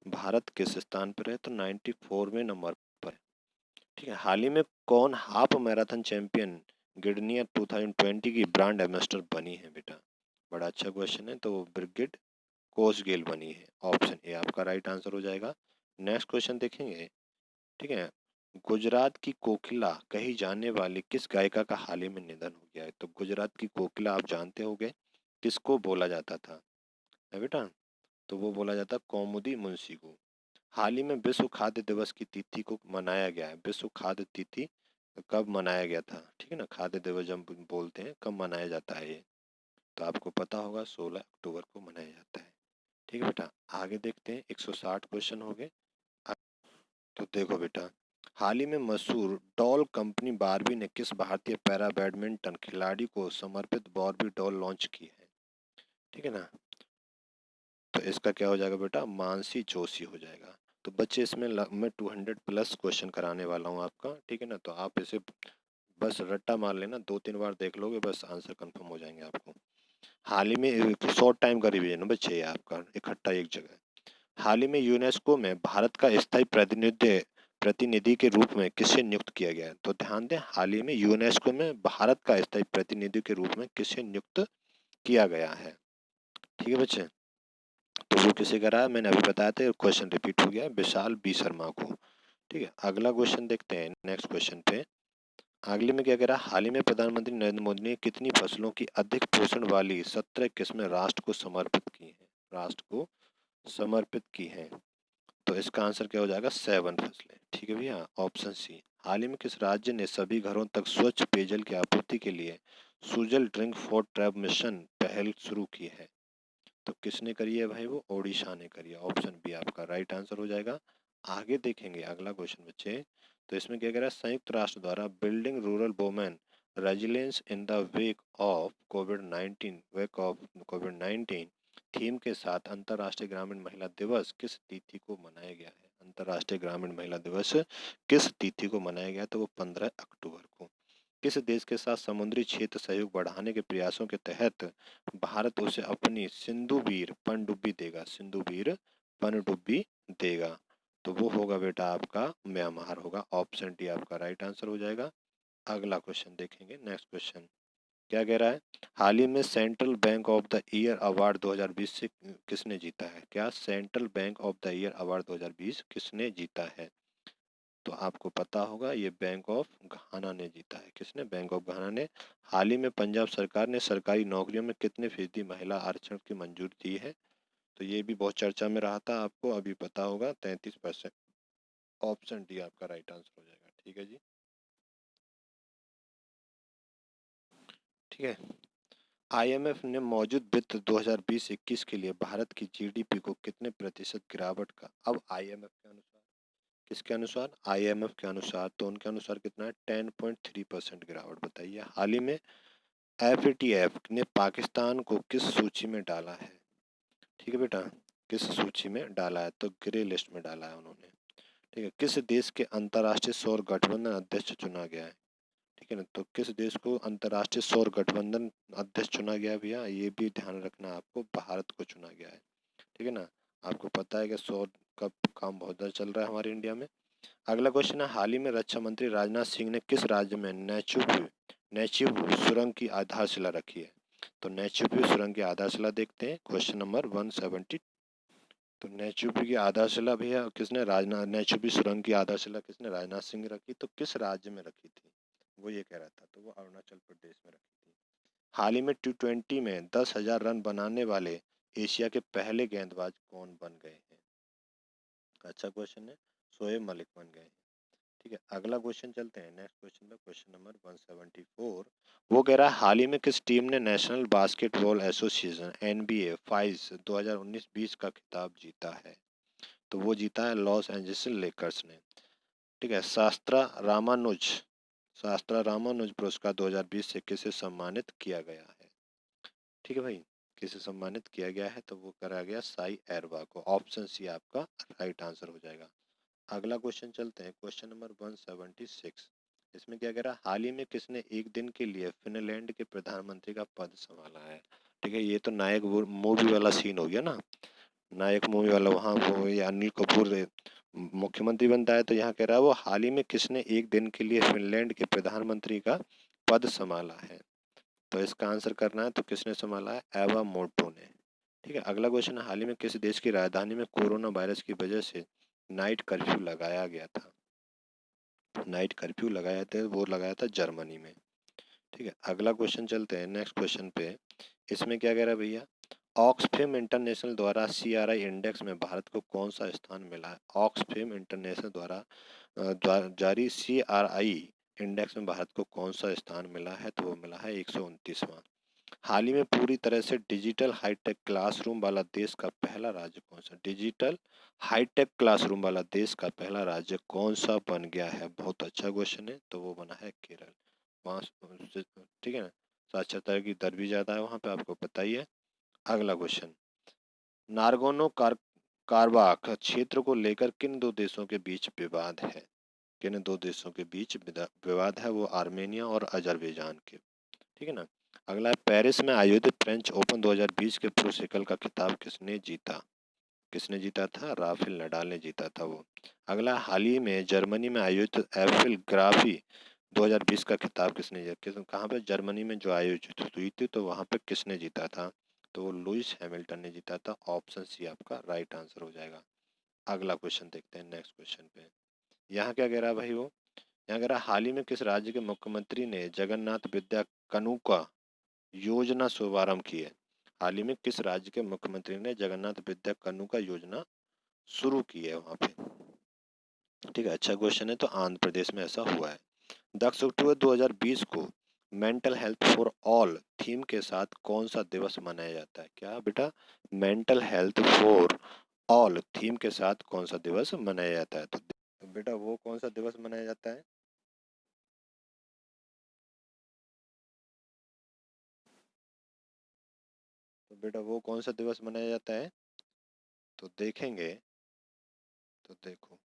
भारत किस स्थान पर है? तो 94वें नंबर पर है। ठीक है, हाल ही में कौन हाफ मैराथन चैंपियन गिडनिया 2020 की ब्रांड एम्बेसडर बनी है? बेटा बड़ा अच्छा क्वेश्चन है, तो ब्रिगिड कोसगेल बनी है। ऑप्शन ए आपका राइट आंसर हो जाएगा। नेक्स्ट क्वेश्चन देखेंगे। ठीक है, गुजरात की कोकिला कही जाने वाली किस गायिका का हाल ही में निधन हो गया है? तो गुजरात की कोकिला आप जानते होंगे किसको बोला जाता था, है बेटा? तो वो बोला जाता कौमुदी मुंशी को। हाल ही में विश्व खाद्य दिवस की तिथि को मनाया गया है। विश्व खाद्य तिथि कब मनाया गया था? ठीक है ना, खाद्य दिवस जब बोलते हैं कब मनाया जाता है ये, तो आपको पता होगा 16 अक्टूबर को मनाया जाता है। ठीक है बेटा, आगे देखते हैं। 160 क्वेश्चन हो गए। तो देखो बेटा, हाल ही में मशहूर डॉल कंपनी बारबी ने किस भारतीय पैरा बैडमिंटन खिलाड़ी को समर्पित बारबी डॉल लॉन्च की है? ठीक है ना, तो इसका क्या हो जाएगा बेटा? मानसी जोशी हो जाएगा। तो बच्चे इसमें मैं 200 प्लस क्वेश्चन कराने वाला हूँ आपका। ठीक है ना, तो आप इसे बस रट्टा मार लेना, 2-3 बार देख लोगे बस आंसर कंफर्म हो जाएंगे आपको। हाल ही में शॉर्ट टाइम का रिवीजन बच्चे ये आपका इकट्ठा एक जगह। हाल ही में यूनेस्को में भारत का स्थायी प्रतिनिधि प्रतिनिधि के रूप में किसे नियुक्त किया गया है? तो ध्यान दें, हाल ही में यूनेस्को में भारत का स्थायी प्रतिनिधि के रूप में किसे नियुक्त किया गया है? ठीक है बच्चे, तो वो किसे करा है? मैंने अभी बताया था, क्वेश्चन रिपीट हो गया है, विशाल बी शर्मा को। ठीक है, अगला क्वेश्चन देखते हैं। नेक्स्ट क्वेश्चन पे अगले में क्या कह रहा है? हाल ही में प्रधानमंत्री नरेंद्र मोदी ने कितनी फसलों की अधिक पोषण वाली 17 किस्में राष्ट्र को समर्पित की हैं? राष्ट्र को समर्पित की हैं। तो इसका आंसर क्या हो जाएगा? 7 फसलें। ठीक है भैया, ऑप्शन सी। हाल ही में किस राज्य ने सभी घरों तक स्वच्छ पेयजल की आपूर्ति के लिए सुजल ड्रिंक फॉर ट्रैब मिशन पहल शुरू की है? तो किसने करी है भाई? वो ओडिशा ने करी है। ऑप्शन बी आपका राइट आंसर हो जाएगा। आगे देखेंगे अगला क्वेश्चन बच्चे। तो इसमें क्या कह रहा है? संयुक्त राष्ट्र द्वारा building rural women resilience in the wake of Covid 19 theme के साथ अंतर्राष्ट्रीय ग्रामीण महिला दिवस किस तिथि को मनाया गया है? अंतर्राष्ट्रीय ग्रामीण महिला दिवस किस तिथि को मनाया गया? तो वो 15 अक्टूबर को। किस देश के साथ समुद्री क्षेत्र सहयोग बढ़ाने के प्रयासों के तहत भारत उसे अपनी सिंधुवीर पनडुब्बी देगा? सिंधुवीर पनडुब्बी देगा, तो वो होगा बेटा आपका म्यांमार होगा। ऑप्शन डी आपका राइट आंसर हो जाएगा। अगला क्वेश्चन देखेंगे। नेक्स्ट क्वेश्चन क्या कह रहा है? हाल ही में central bank of the year award 2020 से किसने जीता है? क्या central bank of the year award 2020 किसने जीता है? तो आपको पता होगा ये बैंक ऑफ घाना ने जीता है। किसने? बैंक ऑफ घाना ने। हाल ही में पंजाब सरकार ने सरकारी नौकरियों में कितने फीसदी महिला आरक्षण की मंजूरी दी है? तो ये भी बहुत चर्चा में रहा था, आपको अभी पता होगा 33%। ऑप्शन डी आपका राइट आंसर हो जाएगा। ठीक है जी, ठीक है। आईएमएफ ने मौजूद वित्त 2020-21 के लिए भारत की जीडीपी को कितने प्रतिशत गिरावट का, अब आईएमएफ के अनुसार, किसके अनुसार, आईएमएफ के अनुसार, तो उनके अनुसार कितना है, 10.3% गिरावट बताइए। हाल ही में एफएटीएफ ने पाकिस्तान को किस सूची में डाला है, ठीक है बेटा, किस सूची में डाला है, तो ग्रे लिस्ट में डाला है उन्होंने। ठीक है, किस देश के अंतर्राष्ट्रीय सौर गठबंधन अध्यक्ष चुना गया है, ठीक है ना, तो किस देश को अंतर्राष्ट्रीय सौर गठबंधन अध्यक्ष चुना गया भैया, ये भी ध्यान रखना आपको, भारत को चुना गया है। ठीक है ना, आपको पता है कि सौर का काम बहुत ज़्यादा चल रहा है हमारे इंडिया में। अगला क्वेश्चन है, हाल ही में रक्षा मंत्री राजनाथ सिंह ने किस राज्य में नेचुब सुरंग की आधारशिला रखी है, तो नेचुब सुरंग की आधारशिला देखते हैं, क्वेश्चन नंबर 170। तो नेचुबी की आधारशिला भैया किसने, राजनाथ, नेचुबी सुरंग की आधारशिला किसने, राजनाथ सिंह रखी, तो किस राज्य में रखी थी, वो ये कह रहा था, तो वो अरुणाचल प्रदेश में रखी थी। हाल ही में T20 में 10,000 रन बनाने वाले एशिया के पहले गेंदबाज कौन बन गए हैं, अच्छा क्वेश्चन है, शोएब मलिक बन गए हैं। ठीक है, अगला क्वेश्चन चलते हैं नेक्स्ट क्वेश्चन पे, क्वेश्चन नंबर 174। वो कह रहा है, हाल ही में किस टीम ने नेशनल बास्केटबॉल एसोसिएशन NBA फाइज 2019-20 का खिताब जीता है, तो वो जीता है लॉस एंजल्स लेकर्स ने। ठीक है, शास्त्रा रामानुज पुरस्कार 2020 से किसे सम्मानित किया गया है, ठीक है भाई, किसे सम्मानित किया गया है, तो वो करा गया साई एरवा को, ऑप्शन सी आपका राइट आंसर हो जाएगा। अगला क्वेश्चन चलते हैं, क्वेश्चन नंबर 176। इसमें क्या कह रहा है, हाल ही में किसने एक दिन के लिए फिनलैंड के प्रधानमंत्री का पद संभाला है, ठीक है, ये तो नायक मूवी वाला सीन हो गया ना, नायक मूवी वाला, वहाँ वो ये अनिल कपूर मुख्यमंत्री बनता है, तो यहाँ कह रहा है वो हाल ही में किसने एक दिन के लिए फिनलैंड के प्रधानमंत्री का पद संभाला है, तो इसका आंसर करना है, तो किसने संभाला है, एवा मोटो ने। ठीक है, अगला क्वेश्चन है, हाल ही में किस देश की राजधानी में कोरोना वायरस की वजह से नाइट कर्फ्यू लगाया गया था, नाइट कर्फ्यू लगाया था, वो लगाया था जर्मनी में। ठीक है, अगला क्वेश्चन चलते हैं नेक्स्ट क्वेश्चन पे। इसमें क्या कह रहा है भैया, ऑक्सफेम इंटरनेशनल द्वारा CRI इंडेक्स में भारत को कौन सा स्थान मिला है, ऑक्सफेम इंटरनेशनल द्वारा जारी CRI इंडेक्स में भारत को कौन सा स्थान मिला है, तो वो मिला है 129वां। हाल ही में पूरी तरह से डिजिटल हाईटेक क्लासरूम वाला देश का पहला राज्य कौन सा, डिजिटल हाईटेक क्लासरूम वाला देश का पहला राज्य कौन सा बन गया है, बहुत अच्छा क्वेश्चन है, तो वो बना है केरल। वहाँ ठीक है ना, साक्षरता की दर भी ज्यादा है वहाँ पे, आपको पता ही है। अगला क्वेश्चन, नारगोनो कारबाख क्षेत्र को लेकर किन दो देशों के बीच विवाद है, किन दो देशों के बीच विवाद है, वो आर्मेनिया और अजरबैजान के। ठीक है ना, अगला है, पेरिस में आयोजित फ्रेंच ओपन 2020 के प्रो सिकल का खिताब किसने जीता, किसने जीता था, राफेल नडाल ने जीता था वो। अगला, हाल ही में जर्मनी में आयोजित एफिल ग्राफी 2020 का खिताब किसने जीता, कहाँ पे, जर्मनी में जो आयोजित हुई थी, तो वहां पे किसने जीता था, तो वो लुइस हैमिल्टन ने जीता था, ऑप्शन सी आपका राइट आंसर हो जाएगा। अगला क्वेश्चन देखते हैं नेक्स्ट क्वेश्चन पे, यहाँ क्या कह रहा है भाई वो, यहाँ कह रहा है, हाल ही में किस राज्य के मुख्यमंत्री ने जगन्नाथ विद्या कानूका योजना शुभारंभ की है, हाल ही में किस राज्य के मुख्यमंत्री ने जगन्नाथ विद्या कानूका योजना शुरू की है वहां पे, ठीक है, अच्छा क्वेश्चन है, तो आंध्र प्रदेश में ऐसा हुआ है। 10 अक्टूबर 2020 को mental health for all theme के साथ कौन सा दिवस मनाया जाता है, क्या बेटा, mental health for all theme के साथ कौन सा दिवस मनाया जाता है, तो बेटा वो कौन सा दिवस मनाया जाता है, तो बेटा वो कौन सा दिवस मनाया जाता है, तो देखेंगे, तो देखो,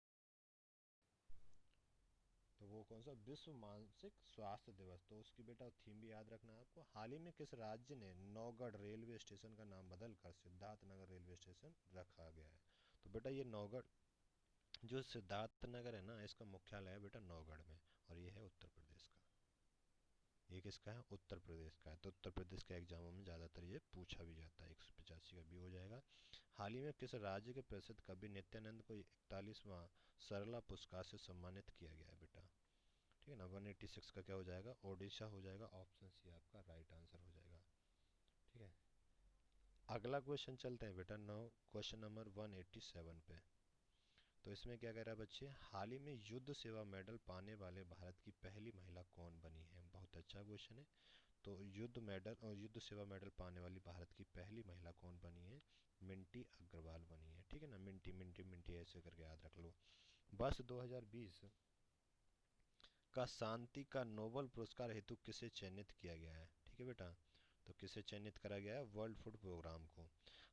तो वो कौन सा, विश्व मानसिक स्वास्थ्य दिवस, तो उसकी बेटा थीम भी याद रखना है आपको। हाल ही में किस राज्य ने नौगढ़ रेलवे स्टेशन का नाम बदलकर सिद्धार्थ नगर रेलवे स्टेशन रखा गया है, तो बेटा ये नौगढ़, जो सिद्धार्थ नगर है ना, इसका मुख्यालय है बेटा नौगढ़ में, और ये है उत्तर प्रदेश का, ये किसका है, उत्तर प्रदेश का है, तो उत्तर प्रदेश के एग्जामों में ज़्यादातर ये पूछा भी जाता है, 185 का भी हो जाएगा। हाल ही में किस राज्य के प्रसिद्ध कवि नित्यानंद को 41वां सरला पुरस्कार से सम्मानित किया गया है बेटा, ठीक है ना, 186 का क्या हो जाएगा, ओडिशा हो जाएगा, ऑप्शन सी आपका राइट आंसर हो जाएगा। ठीक है, अगला क्वेश्चन चलते हैं बेटा, नौ क्वेश्चन नंबर 187 पे। तो इसमें क्या कह रहा है बच्चे, हाल ही में युद्ध सेवा मेडल पाने वाले भारत की पहली महिला कौन बनी है। बहुत अच्छा क्वेश्चन है। तो युद्ध मेडल और युद्ध सेवा मेडल पाने वाली भारत की पहली महिला कौन बनी है, मिंटी अग्रवाल बनी है। ठीक है ना, मिंटी मिंटी मिंटी ऐसे करके याद रख लो। वर्ष 2020 का शांति का नोबेल पुरस्कार हेतु किसे चयनित किया गया है। ठीक है बेटा, तो किसे चयनित करा गया है, वर्ल्ड फूड प्रोग्राम को।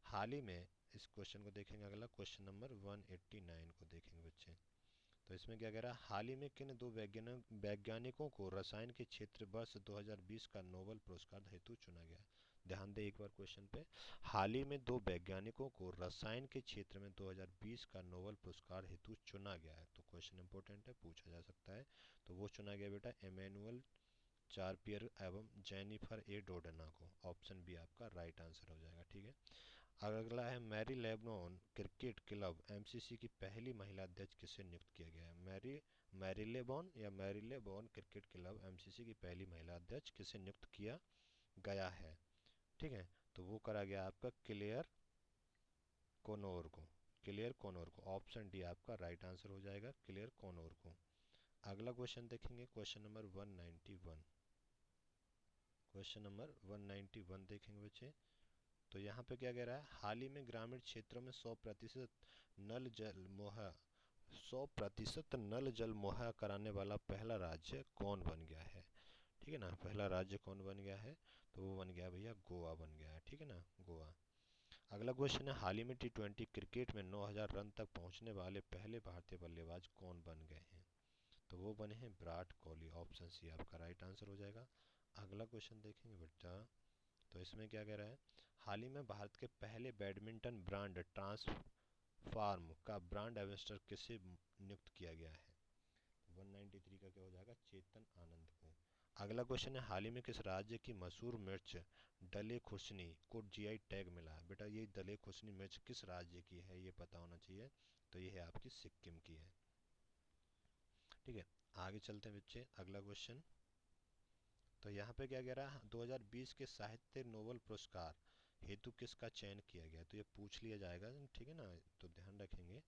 हाल ही में, इस क्वेश्चन को देखेंगे, अगला क्वेश्चन नंबर 189 को देखेंगे बच्चे। तो इसमें क्या कह रहा है, हाल ही में किन दो वैज्ञानिकों को रसायन के क्षेत्र वर्ष 2020 का नोबेल पुरस्कार हेतु चुना गया। ध्यान दे एक बार क्वेश्चन पे, हाल ही में दो वैज्ञानिकों को रसायन के क्षेत्र में 2020 का नोबेल पुरस्कार हेतु चुना गया है। तो क्वेश्चन इंपॉर्टेंट है, पूछा जा सकता है। तो वो चुना गया बेटा एमेनुअल चार्पियर एवं जेनिफर ए डोडेना को। ऑप्शन बी आपका राइट आंसर हो जाएगा। ठीक है, अगला है Marylebone cricket club MCC की पहली महिला अध्यक्ष किसे नियुक्त किया गया है। मैरीलेबॉन या मैरीलेबॉन क्रिकेट क्लब एमसीसी की पहली महिला अध्यक्ष किसे नियुक्त किया गया है। ठीक है, तो वो करा गया आपका क्लेयर कोनोर को। क्लेयर कोनोर को, ऑप्शन डी आपका राइट आंसर हो जाएगा, क्लेयर कोनोर को। अगला क्वेश्चन देखेंगे, क्वेश्चन नंबर 191। क्वेश्चन नंबर 191 देखेंगे बच्चे। तो यहाँ पे क्या कह रहा है, हाल ही में ग्रामीण क्षेत्रों में 100% नल जल मुहैया कराने वाला पहला राज्य कौन बन गया है। ठीक है ना, पहला राज्य कौन बन गया है, तो वो बन गया भैया गोवा बन गया है। ठीक है ना, गोवा। अगला क्वेश्चन है, हाल ही में टी20 क्रिकेट में 9000 रन तक पहुंचने वाले पहले भारतीय बल्लेबाज कौन बन गए हैं। तो वो बने हैं विराट कोहली। ऑप्शन सी आपका राइट आंसर हो जाएगा। अगला क्वेश्चन देखेंगे बेटा। तो इसमें क्या कह रहा है, हाल ही में भारत के पहले बैडमिंटन ब्रांड ट्रांसफॉर्म का ब्रांड एम्बेसडर किसे नियुक्त किया गया है। 193 का क्या हो जाएगा, चेतन आनंद को। अगला क्वेश्चन है, हाल ही में किस राज्य की मशहूर मिर्च डले खुशनी को जीआई टैग मिला है। बेटा ये डले खुशनी मिर्च किस राज्य की है, ये पता होना चाहिए। तो ये है आपकी सिक्किम की है। ठीक है, आगे चलते हैं बच्चे, अगला क्वेश्चन। तो यहाँ पे क्या कह रहा है, 2020 के साहित्य नोबेल पुरस्कार हेतु किसका चयन किया गया। तो ये पूछ लिया जाएगा, ठीक है ना, तो ध्यान रखेंगे।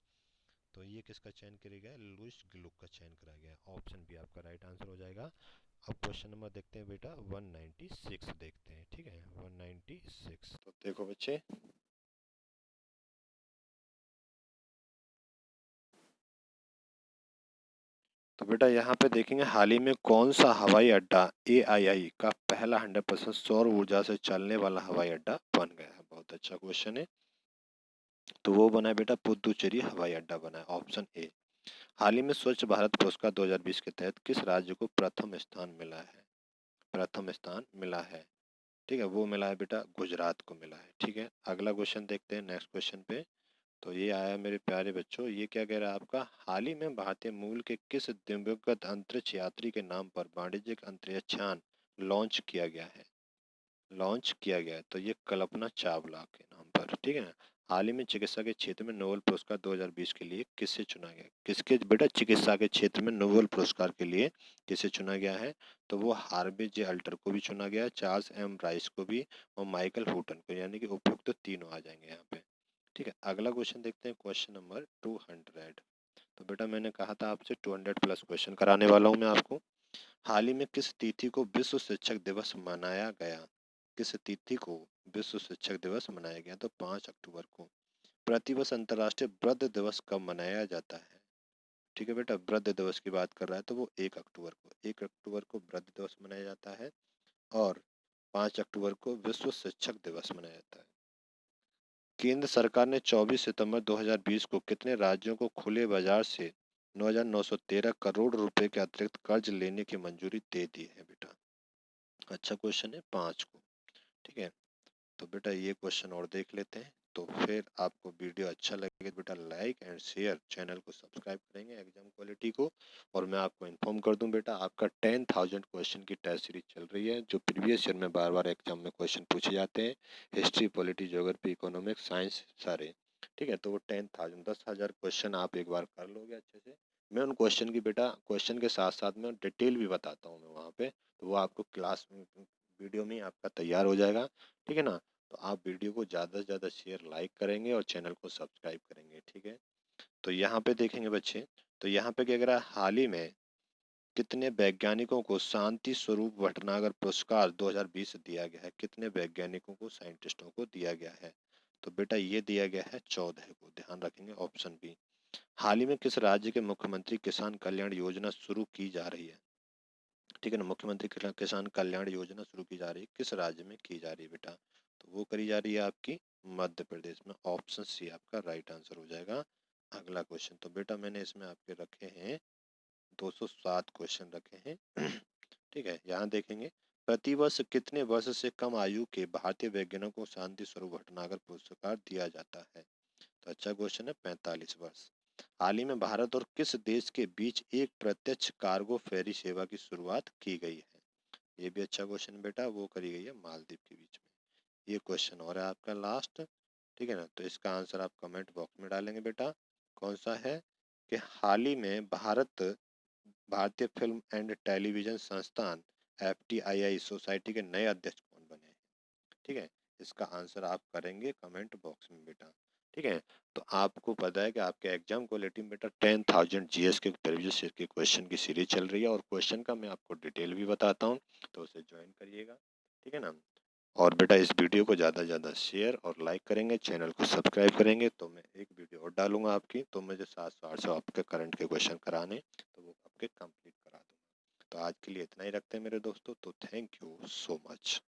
तो ये किसका चयन किया गया, लुईस ग्लुक का चयन करा गया। ऑप्शन बी आपका राइट आंसर हो जाएगा। अब क्वेश्चन नंबर देखते हैं बेटा 196 देखते हैं। ठीक है, 196। तो देखो बच्चे, तो बेटा यहाँ पे देखेंगे, हाल ही में कौन सा हवाई अड्डा एआईआई का पहला 100% सौर ऊर्जा से चलने वाला हवाई अड्डा बन गया है। बहुत अच्छा क्वेश्चन है। तो वो बना है बेटा पुदुचेरी हवाई अड्डा बना है, ऑप्शन ए। हाल ही में स्वच्छ भारत पुरस्कार 2020 के तहत किस राज्य को प्रथम स्थान मिला है। प्रथम स्थान मिला है, ठीक है, वो मिला है बेटा गुजरात को मिला है। ठीक है, अगला क्वेश्चन देखते हैं, नेक्स्ट क्वेश्चन पे। तो ये आया मेरे प्यारे बच्चों, ये क्या कह रहा है आपका, हाल ही में भारतीय मूल के किस दिवंगत अंतरिक्ष यात्री के नाम पर वाणिज्यिक अंतरिक्ष यान लॉन्च किया गया है। लॉन्च किया गया है, तो ये कल्पना चावला के नाम पर। ठीक है ना, हाल ही में चिकित्सा के क्षेत्र में नोबेल पुरस्कार 2020 के लिए किससे चुना गया, किसके बेटा चिकित्सा के क्षेत्र में नोबेल पुरस्कार के लिए किसे चुना गया है। तो वो हार्वे जे अल्टर को भी चुना गया है, चार्ल्स एम राइस को भी, और माइकल हुटन को, यानी कि उपयुक्त तो तीनों आ जाएंगे यहाँ पे। ठीक है, अगला क्वेश्चन देखते हैं, क्वेश्चन नंबर 200। तो बेटा मैंने कहा था आपसे 200 प्लस क्वेश्चन कराने वाला हूँ मैं आपको। हाल ही में किस तिथि को विश्व शिक्षक दिवस मनाया गया। किस तिथि को विश्व शिक्षक दिवस मनाया गया, तो 5 अक्टूबर को। प्रतिवर्ष अंतर्राष्ट्रीय वृद्ध दिवस कब मनाया जाता है। ठीक है बेटा, वृद्ध दिवस की बात कर रहा है तो वो 1 अक्टूबर को, 1 अक्टूबर को वृद्ध दिवस मनाया जाता है, और 5 अक्टूबर को विश्व शिक्षक दिवस मनाया जाता है। केंद्र सरकार ने 24 सितंबर 2020 को कितने राज्यों को खुले बाजार से 9,913 करोड़ रुपए के अतिरिक्त कर्ज लेने की मंजूरी दे दी है बेटा। अच्छा क्वेश्चन है, 5 को। ठीक है, तो बेटा ये क्वेश्चन और देख लेते हैं। तो फिर आपको वीडियो अच्छा लगे तो बेटा लाइक एंड शेयर, चैनल को सब्सक्राइब करेंगे एग्जाम क्वालिटी को। और मैं आपको इन्फॉर्म कर दूं बेटा, आपका 10,000 क्वेश्चन की टेस्ट सीरीज चल रही है, जो प्रीवियस ईयर में बार बार एग्जाम में क्वेश्चन पूछे जाते हैं, history, polity, geography, economics, science सारे। ठीक है, तो वो 10,000 10,000 क्वेश्चन आप एक बार कर लोगे अच्छे से। मैं उन क्वेश्चन की बेटा, क्वेश्चन के साथ साथ में डिटेल भी बताता हूँ मैं वहाँ पे, तो वो आपको क्लास वीडियो में आपका तैयार हो जाएगा। ठीक है ना, तो आप वीडियो को ज़्यादा से ज़्यादा शेयर लाइक करेंगे और चैनल को सब्सक्राइब करेंगे। ठीक है, तो यहाँ पे देखेंगे बच्चे, तो यहाँ पे क्या कह रहा है, हाल ही में कितने वैज्ञानिकों को शांति स्वरूप भटनागर पुरस्कार 2020 दिया गया है? कितने वैज्ञानिकों को, साइंटिस्टों को दिया गया है? तो बेटा ये दिया गया है 14 को, ध्यान रखेंगे, ऑप्शन बी। हाल ही में किस राज्य के मुख्यमंत्री किसान कल्याण योजना शुरू की जा रही है? ठीक है ना, मुख्यमंत्री किसान कल्याण योजना शुरू की जा रही है, किस राज्य में की जा रही है बेटा? तो वो करी जा रही है आपकी मध्य प्रदेश में। ऑप्शन सी आपका राइट आंसर हो जाएगा। अगला क्वेश्चन, तो बेटा मैंने इसमें आपके रखे हैं 207 क्वेश्चन रखे हैं। ठीक है, यहाँ देखेंगे, प्रतिवर्ष कितने वर्ष से कम आयु के भारतीय वैज्ञानिकों को शांति स्वरूप भटनागर पुरस्कार दिया जाता है? तो अच्छा क्वेश्चन है, 45 वर्ष। हाल ही में भारत और किस देश के बीच एक प्रत्यक्ष कार्गो फेरी सेवा की शुरुआत की गई है? ये भी अच्छा क्वेश्चन बेटा, वो करी गई है मालदीव के बीच में। ये क्वेश्चन और है आपका लास्ट, ठीक है ना, तो इसका आंसर आप कमेंट बॉक्स में डालेंगे बेटा। कौन सा है कि हाल ही में भारतीय फिल्म एंड टेलीविजन संस्थान FTII सोसाइटी के नए अध्यक्ष कौन बने हैं? ठीक है, इसका आंसर आप करेंगे कमेंट बॉक्स में बेटा। ठीक है, तो आपको पता है कि आपके एग्जाम क्वालिटी में बेटा 10,000 GS के प्रीवियस ईयर के क्वेश्चन की सीरीज चल रही है, और क्वेश्चन का मैं आपको डिटेल भी बताता हूँ, तो उसे ज्वाइन करिएगा। ठीक है ना, और बेटा इस वीडियो को ज़्यादा से ज़्यादा शेयर और लाइक करेंगे, चैनल को सब्सक्राइब करेंगे, तो मैं एक वीडियो और डालूंगा आपकी, तो मुझे 700-800 आपके करंट के क्वेश्चन कराने, तो वो आपके कंप्लीट करा दूंगा। तो आज के लिए इतना ही रखते हैं मेरे दोस्तों, तो थैंक यू सो मच।